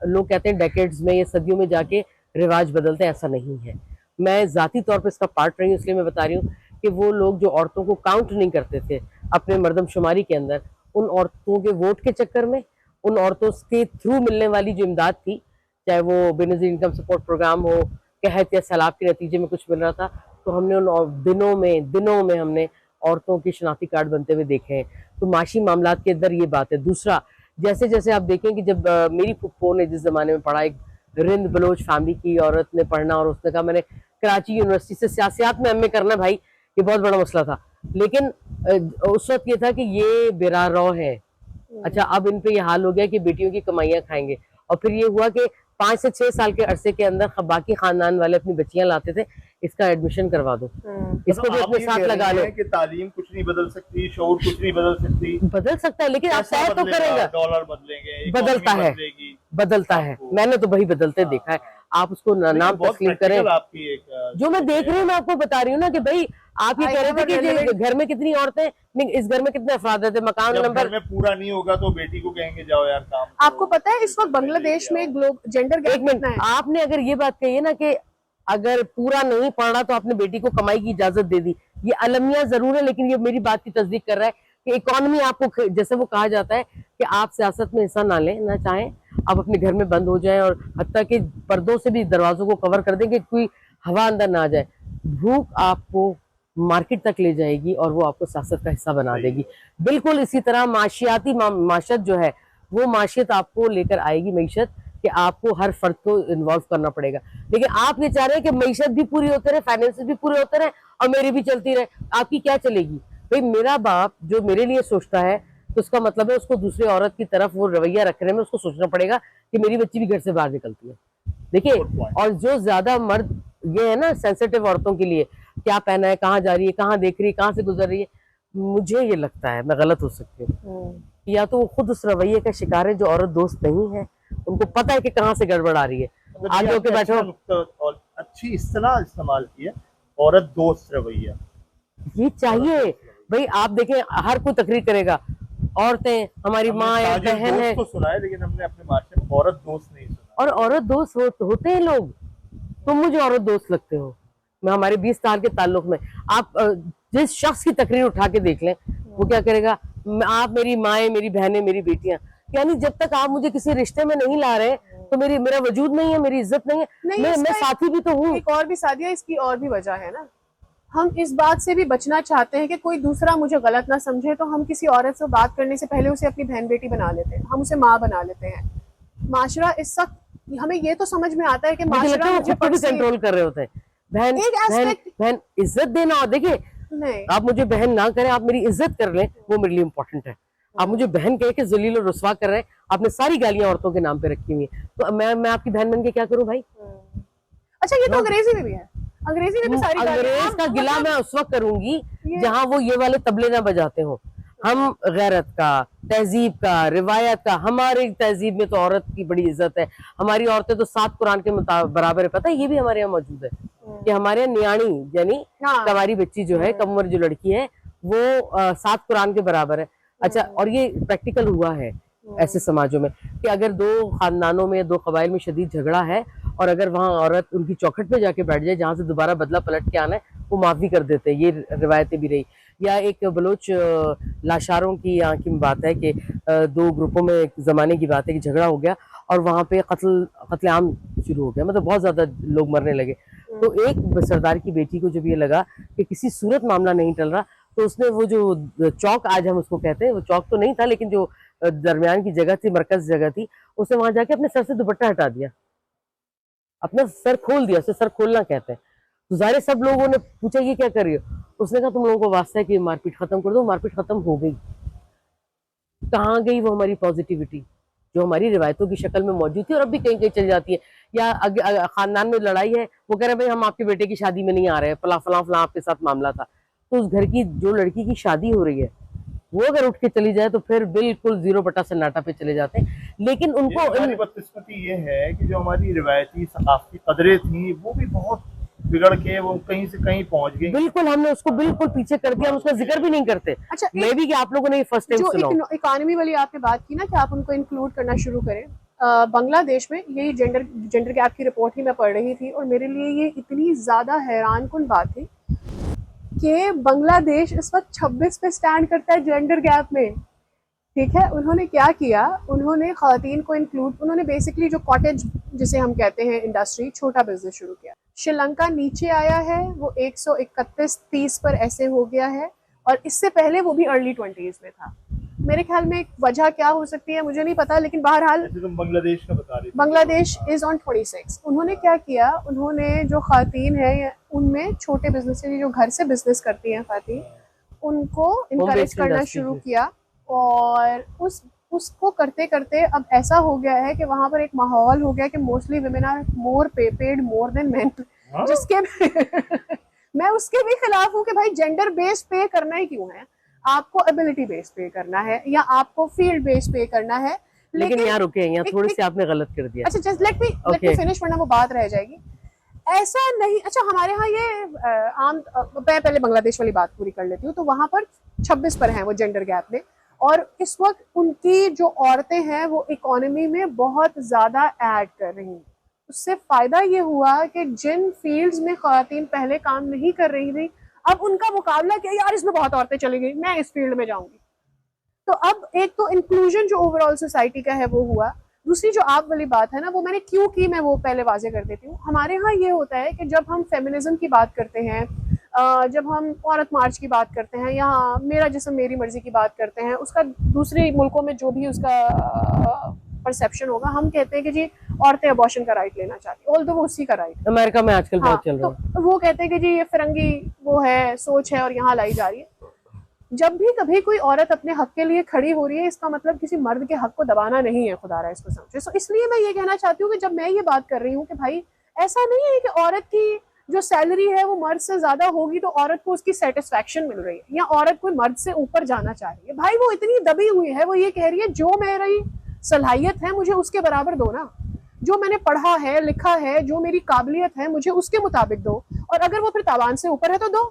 लोग कहते हैं डेकेड्स में या सदियों में जाके रिवाज बदलते हैं, ऐसा नहीं है। मैं जाती तौर पर इसका पार्ट रही हूँ, इसलिए मैं बता रही हूँ कि वो लोग जो औरतों को काउंट नहीं करते थे अपने मर्दमशुमारी के अंदर, उन औरतों के वोट के चक्कर में, उन औरतों के थ्रू मिलने वाली जो इमदाद थी, चाहे वो बेनजीर इनकम सपोर्ट प्रोग्राम हो, कहत या सैलाब के नतीजे में कुछ मिल रहा था, तो हमने उन दिनों में हमने औरतों के शनाख्ती कार्ड बनते हुए देखे हैं। तो माशी मामलात के अंदर ये बात है। दूसरा, जैसे जैसे आप देखें कि जब मेरी फुप्पो ने जिस जमाने में पढ़ा, एक रिंद बलोच फैमिली की औरत ने पढ़ना, और उसने कहा मैंने कराची यूनिवर्सिटी से सियासत में एमए करना, भाई ये बहुत बड़ा मसला था, लेकिन उस वक्त ये था कि ये बेरारौ है। अच्छा, अब इन पे ये हाल हो गया कि बेटियों की कमाइयां खाएंगे। और फिर ये हुआ कि 5 से 6 साल के अरसे के अंदर बाकी खानदान वाले अपनी बच्चियां लाते थे, इसका एडमिशन करवा दो, इसको भी अपने साथ लगा लो। कि तालीम कुछ नहीं बदल सकती, शऊर कुछ नहीं बदल सकती। बदल सकता है, लेकिन आप तय तो करेगा। डॉलर बदलेंगे, बदलता है, मैंने तो वही बदलते देखा है। आप उसको नाम तस्लीम करें। आपकी एक जो मैं देख रही हूँ, मैं आपको बता रही हूँ ना कि भाई आप ये कह रहे थे कि घर में कितनी औरतें, इस घर में कितने अफराद रहते, मकान नंबर में पूरा नहीं होगा तो बेटी को कहेंगे जाओ यार काम। आपको पता है इस वक्त बांग्लादेश में जेंडर गैप कितना है? आपने अगर ये बात कही है ना कि अगर पूरा नहीं पढ़ रहा तो आपने बेटी को कमाई की इजाजत दे दी, ये अलमिया जरूर है, लेकिन ये मेरी बात की तस्दीक कर रहा है कि इकोनॉमी आपको, जैसे वो कहा जाता है कि आप सियासत में हिस्सा ना लें, ना चाहें, आप अपने घर में बंद हो जाएं और हत्ता के पर्दों से भी दरवाजों को कवर कर दें कि कोई हवा अंदर ना आ जाए। भूख आपको मार्केट तक ले जाएगी और वो आपको सियासत का हिस्सा बना देगी। बिल्कुल इसी तरह माशियाती माशत जो है, वो माशियत आपको लेकर आएगी, मीशत, कि आपको हर फर्द को इन्वॉल्व करना पड़ेगा। लेकिन आप ये चाह रहे हैं कि मीशत भी पूरी होते रहे, फाइनेंसेस भी पूरे होते रहे और मेरी भी चलती रहे, आपकी क्या चलेगी? भाई मेरा बाप जो मेरे लिए सोचता है तो उसका मतलब है उसको दूसरी औरत की तरफ वो रवैया रखने में उसको सोचना पड़ेगा कि मेरी बच्ची भी घर से बाहर निकलती है। देखिए, और जो ज्यादा मर्द ये है ना सेंसिटिव औरतों के लिए, क्या पहना है, कहाँ जा रही है, कहाँ देख रही है, कहाँ से गुजर रही है, मुझे ये लगता है, मैं गलत हो सकती हूँ, या तो वो खुद उस रवैये का शिकार है जो औरत दोस्त नहीं है, उनको पता है कि कहाँ से गड़बड़ आ रही है। मतलब आगे ये होके आपने बैठो। अच्छा नुक्ता और अच्छी इस्तेलाह इस्तेमाल की है, औरत दोस्त रवैया। ये चाहिए भाई। आप देखें हर कोई तकरीर करेगा, औरतें हमारी हमने माँ है, ताजिर बहन है। दोस्त तो सुना है, लेकिन हमने अपने माशरे में औरत दोस्त नहीं सुना। और औरत दोस्त होते हैं लोग। तुम मुझे औरत दोस्त लगते हो। मैं हमारे 20 साल के ताल्लुक में आप जिस शख्स की तकरीर उठा के देख लें, वो क्या करेगा, आप मेरी माएँ, मेरी बहनें, मेरी बेटियां। यानी जब तक आप मुझे किसी रिश्ते में नहीं ला रहे तो मेरा वजूद नहीं है, मेरी इज्जत नहीं है। नहीं, मैं इसका साथी भी तो हूँ। एक और भी सादिया, इसकी और भी वजह है ना। हम इस बात से भी बचना चाहते हैं कि कोई दूसरा मुझे गलत ना समझे, तो हम किसी औरत से बात करने से पहले उसे अपनी बहन बेटी बना लेते हैं, हम उसे माँ बना लेते हैं। माशरा इस वक्त हमें ये तो समझ में आता है कि मुझे लगता माशरा है वो मुझे खुद को भी परसीव- कंट्रोल कर रहे होते हैं। बहन एक बहन एस्पेक्ट बहन इज्जत देना। और देखिए, नहीं, आप मुझे बहन ना करें, आप मेरी इज्जत कर लें, वो मेरे लिए इंपॉर्टेंट है। आप मुझे बहन कह के जलील और रुस्वा कर रहे हैं, आपने सारी गालियां औरतों के नाम पे रखी हुई है, तो मैं आपकी बहन बन के क्या करूं भाई? अच्छा ये तो अंग्रेजी में भी है, अंग्रेजी में भी सारी गालियां- अंग्रेज का गिला मैं उस वक्त करूंगी ये- जहां वो ये वाले तबले ना बजाते हो। हम गैरत का, तहजीब का, रिवायत का, हमारी तहजीब में तो औरत की बड़ी इज्जत है। हमारी औरतें तो 7 कुरान के बराबर है। पता है, ये भी हमारे यहाँ मौजूद है कि हमारे यहाँ नियाणी यानी हाँ। कवारी बच्ची जो है, कमर जो लड़की है, वो 7 कुरान के बराबर है। अच्छा, और ये प्रैक्टिकल हुआ है ऐसे समाजों में कि अगर 2 खानदानों में, 2 कबाइल में शदीद झगड़ा है और अगर वहां औरत उनकी चौखट पे जाके बैठ जाए जहां से दोबारा बदला पलट के आना है, वो माफी कर देते हैं। ये रिवायतें भी रही। या एक बलोच लाशारों की यहाँ की बात है कि 2 ग्रुपों में एक जमाने की बात है कि झगड़ा हो गया और वहां पे कत्लेआम शुरू हो गया, मतलब बहुत ज्यादा लोग मरने लगे। तो एक सरदार की बेटी को जब ये लगा कि किसी सूरत मामला नहीं टल रहा, तो उसने वो जो चौक, आज हम उसको कहते हैं, वो चौक तो नहीं था लेकिन जो दरमियान की जगह थी, मरकज जगह थी, उसने वहां जाके अपने सर से दुपट्टा हटा दिया, अपना सर खोल दिया। उसे सर खोलना कहते हैं। तो सारे सब लोगों ने पूछा ये क्या कर रही हो? उसने कहा तुम लोगों को वास्ता है कि मारपीट खत्म कर दो। मारपीट खत्म हो गई। कहाँ गई वो हमारी पॉजिटिविटी जो हमारी रिवायतों की शक्ल में मौजूद थी और अब भी कहीं कहीं चल जाती है? या खानदान में लड़ाई है, वो कह रहे भाई हम आपके बेटे की शादी में नहीं आ रहे, फला फला फला आपके साथ मामला था। तो उस घर की जो लड़की की शादी हो रही है, वो अगर उठ के चली जाए तो फिर बिल्कुल 0 सन्नाटा पे चले जाते हैं। लेकिन उनको हमारी बदकिस्मती ये है कि जो हमारी रिवायती सकाफती कदरें थी वो भी बहुत बिगड़ के वो कहीं से कहीं पहुंच गई। बिल्कुल हमने उसको बिल्कुल पीछे कर दिया, हम उसका जिक्र भी नहीं करते। अच्छा, मैं भी कि आप लोगों ने फर्स्ट टाइम सुना। जो इकोनॉमी वाली आपने बात की ना कि आप उनको इंक्लूड करना शुरू करें, बांग्लादेश में यही जेंडर गैप की रिपोर्ट ही मैं पढ़ रही थी और मेरे लिए ये इतनी ज़्यादा हैरान कुन बात थी कि बांग्लादेश इस वक्त 26 पे स्टैंड करता है जेंडर गैप में। ठीक है, उन्होंने क्या किया, उन्होंने ख़वातीन को इंक्लूड, उन्होंने बेसिकली जो कॉटेज जिसे हम कहते हैं इंडस्ट्री, छोटा बिजनेस शुरू किया। श्रीलंका नीचे आया है, वो 131-30 पर ऐसे हो गया है और इससे पहले वो भी अर्ली 20s में था। मेरे ख्याल में वजह क्या हो सकती है मुझे नहीं पता, लेकिन बहरहाल तुम बांग्लादेश का बता रही थी। Bangladesh is on 26। उन्होंने क्या किया, उन्होंने जो खातीन है उनमें छोटे बिजनेस जो घर से बिजनेस करती हैं खातीन, उनको इनकरेज करना शुरू किया और उसको करते करते अब ऐसा हो गया है कि वहां पर एक माहौल हो गया कि mostly women are more paid more than men, जिसके मैं उसके भी खिलाफ हूँ कि भाई जेंडर बेस्ड पे करना ही क्यों है, आपको एबिलिटी बेस्ड पे करना है या आपको फील्ड बेस्ड पे करना है। लेकिन यहाँ रुके, यहाँ थोड़ी सी आपने गलत कर दिया। अच्छा जस्ट लेट मी फिनिश वरना वो बात रह जाएगी। ऐसा नहीं, अच्छा हमारे यहाँ ये आम, मैं पहले बांग्लादेश वाली बात पूरी कर लेती हूँ। तो वहां पर 26 पर हैं वो जेंडर गैप में और इस वक्त उनकी जो औरतें हैं वो इकोनॉमी में बहुत ज्यादा ऐड कर रही हैं। उससे फायदा ये हुआ कि जिन फील्ड्स में ख़वातीन पहले काम नहीं कर रही थी, अब उनका मुकाबला किया, यार इसमें बहुत औरतें चली गई, मैं इस फील्ड में जाऊंगी। तो अब एक तो इंक्लूजन जो ओवरऑल सोसाइटी का है वो हुआ। दूसरी जो आप वाली बात है ना, वो मैंने क्यों की, मैं वो पहले वाजे कर देती हूँ। हमारे यहाँ ये होता है कि जब हम फेमिनिज्म की बात करते हैं, जब हम औरत मार्च की बात करते हैं, यहाँ मेरा जिस्म मेरी मर्जी की बात करते हैं, उसका दूसरे मुल्कों में जो भी उसका परसेप्शन होगा, हम कहते हैं कि जी औरतें अबॉर्शन का राइट लेना चाहती है, ऑल्दो वो उसी का राइट। अमेरिका में आजकल बहुत चल रहा है। तो वो कहते हैं कि जी ये फिरंगी वो है, सोच है और यहाँ लाई जा रही है। जब भी कभी कोई औरत अपने हक के लिए खड़ी हो रही है, इसका मतलब किसी मर्द के हक को दबाना नहीं है, खुदा रहा इसको समझे। सो इसलिए मैं ये कहना चाहती हूँ कि जब मैं ये बात कर रही हूँ कि भाई ऐसा नहीं है कि औरत की जो सैलरी है वो मर्द से ज्यादा होगी तो औरत को उसकी सेटिस्फैक्शन मिल रही है या औरत कोई मर्द से ऊपर जाना चाह रही है। भाई वो इतनी दबी हुई है, वो ये कह रही है जो मेरी सलाहियत है मुझे उसके बराबर दो ना। जो मैंने पढ़ा है, लिखा है, जो मेरी काबिलियत है, मुझे उसके मुताबिक दो। और अगर वो फिर तावान से ऊपर है तो दो,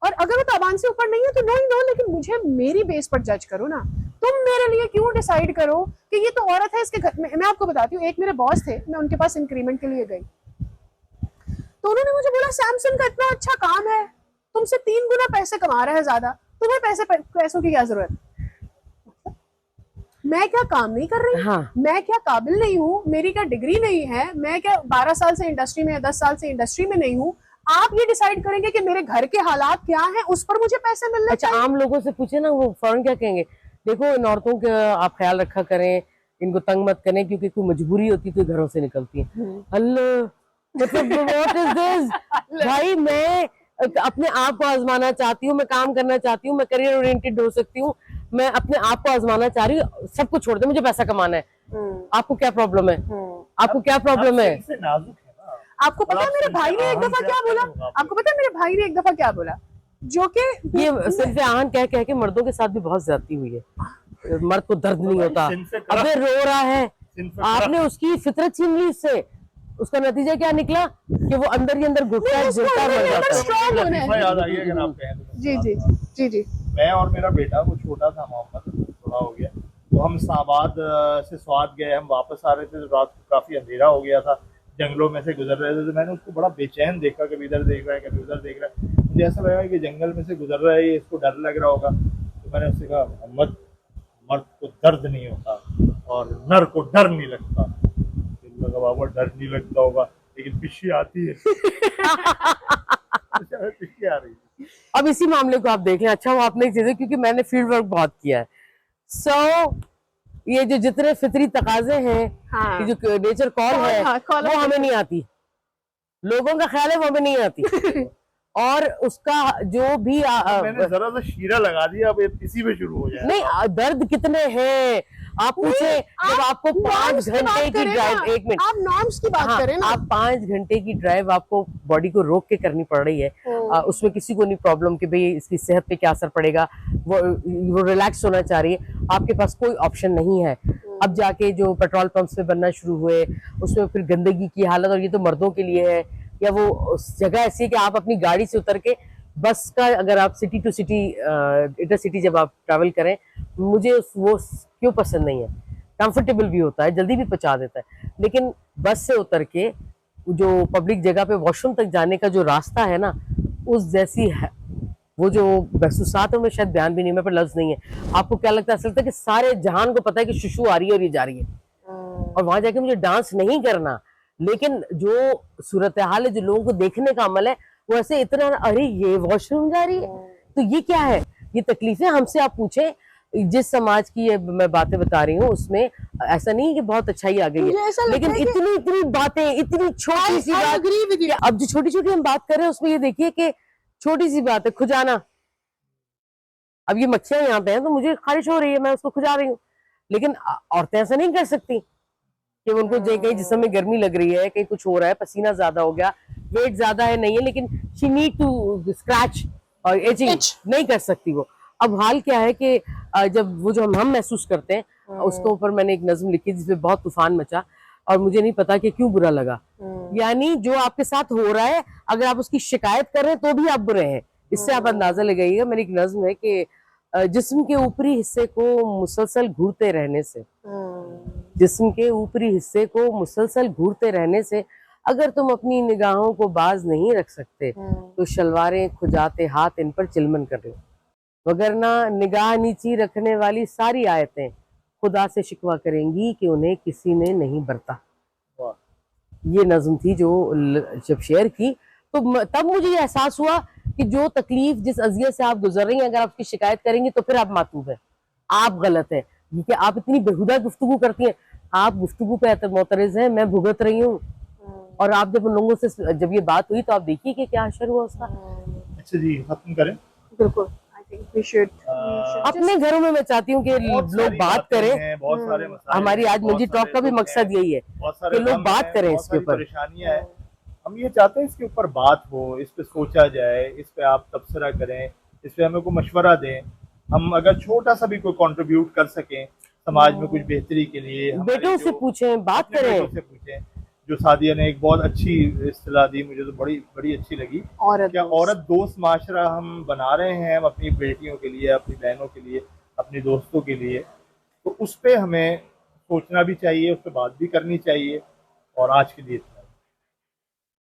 और अगर वो तावान से ऊपर नहीं है तो नो ही नो, लेकिन मुझे मेरी बेस पर जज करो ना। तुम मेरे लिए क्यों डिसाइड करो कि ये तो औरत है इसके घर में। मैं आपको बताती हूँ, एक मेरे बॉस थे, मैं उनके पास इंक्रीमेंट के लिए गई, तो उन्होंने मुझे बोला सैमसंग का इतना अच्छा काम है, तुमसे 3 गुना पैसे कमा रहा है ज्यादा, तुम्हें पैसों की क्या जरूरत। मैं क्या काम नहीं कर रही, हाँ। मैं क्या काबिल नहीं हूँ, मेरी क्या डिग्री नहीं है, मैं क्या 12 साल से इंडस्ट्री में या 10 साल से इंडस्ट्री में नहीं हूँ। आप ये डिसाइड करेंगे कि मेरे घर के हालात क्या हैं, उस पर मुझे पैसे मिलने अच्छा, चाहिए। आम लोगों से पूछे ना, वो फौरन क्या कहेंगे, देखो इन औरतों का आप ख्याल रखा करें, इनको तंग मत करें, क्योंकि कोई मजबूरी होती है तो घरों से निकलती है। अल्लाह, मतलब व्हाट इज दिस भाई। मैं अपने आप को आजमाना चाहती हूँ, मैं काम करना चाहती हूँ, मैं करियर ओरिएंटेड हो सकती हूँ, मैं अपने आप को आजमाना चाह रही हूँ, सब कुछ छोड़ दे, मुझे पैसा कमाना है। आपको क्या प्रॉब्लम है? आपको क्या प्रॉब्लम है? से नाजुक है ना। आपको पता है मेरे भाई ने एक दफा क्या बोला, आपको पता है मेरे भाई ने एक दफा क्या बोला, जो कि ये सिर्फ आन कह कह के मर्दों के साथ भी बहुत ज्यादती हुई है। मर्द को दर्द नहीं होता, अबे रो रहा है, आपने उसकी फितरत छीन ली उससे, उसका नतीजा क्या निकला कि वो अंदर ही अंदर घुटता है, गिरता है, मर जाता है। स्ट्रॉन्ग होना है। याद आई अगर आप कहें तो। जी जी जी जी। मैं और मेरा बेटा, वो छोटा था मोहम्मद, थोड़ा हो गया, तो हम इस्लामाबाद से स्वात गए, हम वापस आ रहे थे तो रात को काफी अंधेरा हो गया था, जंगलों में से गुजर रहे थे, तो मैंने उसको बड़ा बेचैन देखा, कभी इधर देख रहा है कभी उधर देख रहा है, मुझे ऐसा लगा कि जंगल में से गुजर रहा है, इसको डर लग रहा होगा। तो मैंने उससे कहा, मोहम्मद, मर्द को दर्द नहीं होता और नर को डर नहीं लगता। लगा बाबा डर नहीं लगता होगा, लेकिन पिशी आती है। पिशी आ रही है। अब इसी मामले को आप देख लें। अच्छा, वो आपने एक चीज है, क्योंकि मैंने फील्ड वर्क बहुत किया है, ये जो जितने फितरी तकाजे हैं, हाँ। ये जो नेचर कॉल है, हाँ, वो हमें नहीं आती, लोगों का ख्याल है वो हमें नहीं आती। और उसका जो भी मैंने जरा सा शीरा लगा दिया, अब ये इसी में शुरू हो जाए। नहीं, दर्द कितने हैं आप पूछे, जब आपको 5 घंटे की ड्राइव, 1 मिनट, आप नॉर्म्स की बात करें ना, आप 5 घंटे की ड्राइव आपको बॉडी को रोक के करनी पड़ रही है, उसमें किसी को नहीं प्रॉब्लम कि भाई इसकी सेहत पे क्या असर पड़ेगा, वो रिलैक्स होना चाह रही है, आपके पास कोई ऑप्शन नहीं है। अब जाके जो पेट्रोल पंप्स पे बनना शुरू हुए, उसमें फिर गंदगी की हालत, और ये तो मर्दों के लिए है, या वो उस जगह ऐसी है कि आप अपनी गाड़ी से उतर के बस का, अगर आप city to city, inter city जब आप ट्रैवल करें, मुझे वो क्यों पसंद नहीं है। कंफर्टेबल भी होता है, जल्दी भी पहुंचा देता है, लेकिन बस से उतर के जो पब्लिक जगह पे वॉशरूम तक जाने का जो रास्ता है ना, उस जैसी है वो जो महसूसात है, में शायद बयान भी नहीं, मेरे पर लफ्ज नहीं है। आपको क्या लगता है? असल है कि सारे जहान को पता है कि शुशु आ रही है और ये जा रही है, और वहां जाके मुझे डांस नहीं करना, लेकिन जो सूरत हाल है, जो लोगों को देखने का अमल है, वो ऐसे इतना, अरे ये वॉशरूम जा रही है, तो ये क्या है, ये तकलीफें हमसे आप पूछे। जिस समाज की ये मैं बातें बता रही हूँ, उसमें ऐसा नहीं कि बहुत अच्छाई आ गई है, लेकिन इतनी इतनी बातें, इतनी छोटी सी बात, अब जो छोटी छोटी हम बात कर रहे हैं, उसमें ये देखिए कि छोटी सी बात है, खुजाना। अब ये मक्खियां यहाँ पे हैं, तो मुझे खारिश हो रही है, मैं उसको खुजा रही हूँ, लेकिन औरतें ऐसा नहीं कर सकती कि उनको कहीं जिस्म में गर्मी लग रही है, कहीं कुछ हो रहा है, पसीना ज्यादा हो गया, वेट ज्यादा है, नहीं है, लेकिन शी नीड टू स्क्रैच और एजिंग नहीं कर सकती वो। अब हाल क्या है कि जब वो जो हम महसूस करते हैं, उसके ऊपर मैंने एक नज्म लिखी जिसमें बहुत तूफान मचा, और मुझे नहीं पता कि क्यों बुरा लगा। यानी जो आपके साथ हो रहा है, अगर आप उसकी शिकायत कर रहे हैं तो भी आप बुरे हैं, इससे आप अंदाजा लगाइएगा। मेरी एक नज्म है कि जिस्म के ऊपरी हिस्से को मुसलसल घूरते रहने से, जिस्म के ऊपरी हिस्से को मुसलसल घूरते रहने से, अगर तुम अपनी निगाहों को बाज नहीं रख सकते, तो शलवारें खुजाते हाथ इन पर चिलमन कर लो, वगरना निगाह नीची रखने वाली सारी आयतें खुदा से शिकवा करेंगी कि उन्हें किसी ने नहीं बरता। ये नज्म थी जो जब शेयर की, तो तब मुझे ये एहसास हुआ कि जो तकलीफ, जिस अजियत से आप गुजर रही हैं, अगर आप उसकी शिकायत करेंगी तो फिर आप मातूब है, आप गलत है, क्योंकि आप इतनी बेहुदा गुफ्तगू करती हैं, आप गुफ्तगू पे मोतरज हैं, मैं भुगत रही हूँ। और आप जब उन लोगों से जब ये बात हुई, तो आप देखिए कि क्या असर हुआ उसका। अच्छा जी, खत्म करें। बिल्कुल, अपने घरों में मैं चाहती हूँ कि लोग बात करें, बहुत सारे हमारी आज मुझी टॉक का भी मकसद यही है कि लोग बात करें इसके ऊपर। परेशानियां हैं, हम ये चाहते हैं इसके ऊपर बात हो, इस पे सोचा जाए, इस पे आप तबसरा करें, इस पे हमें को मशवरा दें, हम अगर छोटा सा भी कोई कंट्रीब्यूट कर सकें समाज में कुछ बेहतरी के लिए हमारे बेटों से जो पूछें, बात अपने करें। बेटों से पूछें। जो सादिया ने एक बहुत अच्छी इस्तिलाह दी, मुझे तो बड़ी बड़ी अच्छी लगी। औरत क्या औरत दोस्त माशरा हम बना रहे हैं, हम अपनी बेटियों के लिए, अपनी बहनों के लिए, अपनी दोस्तों के लिए, तो उस पे हमें सोचना भी चाहिए, उस पर बात भी करनी चाहिए। और आज के लिए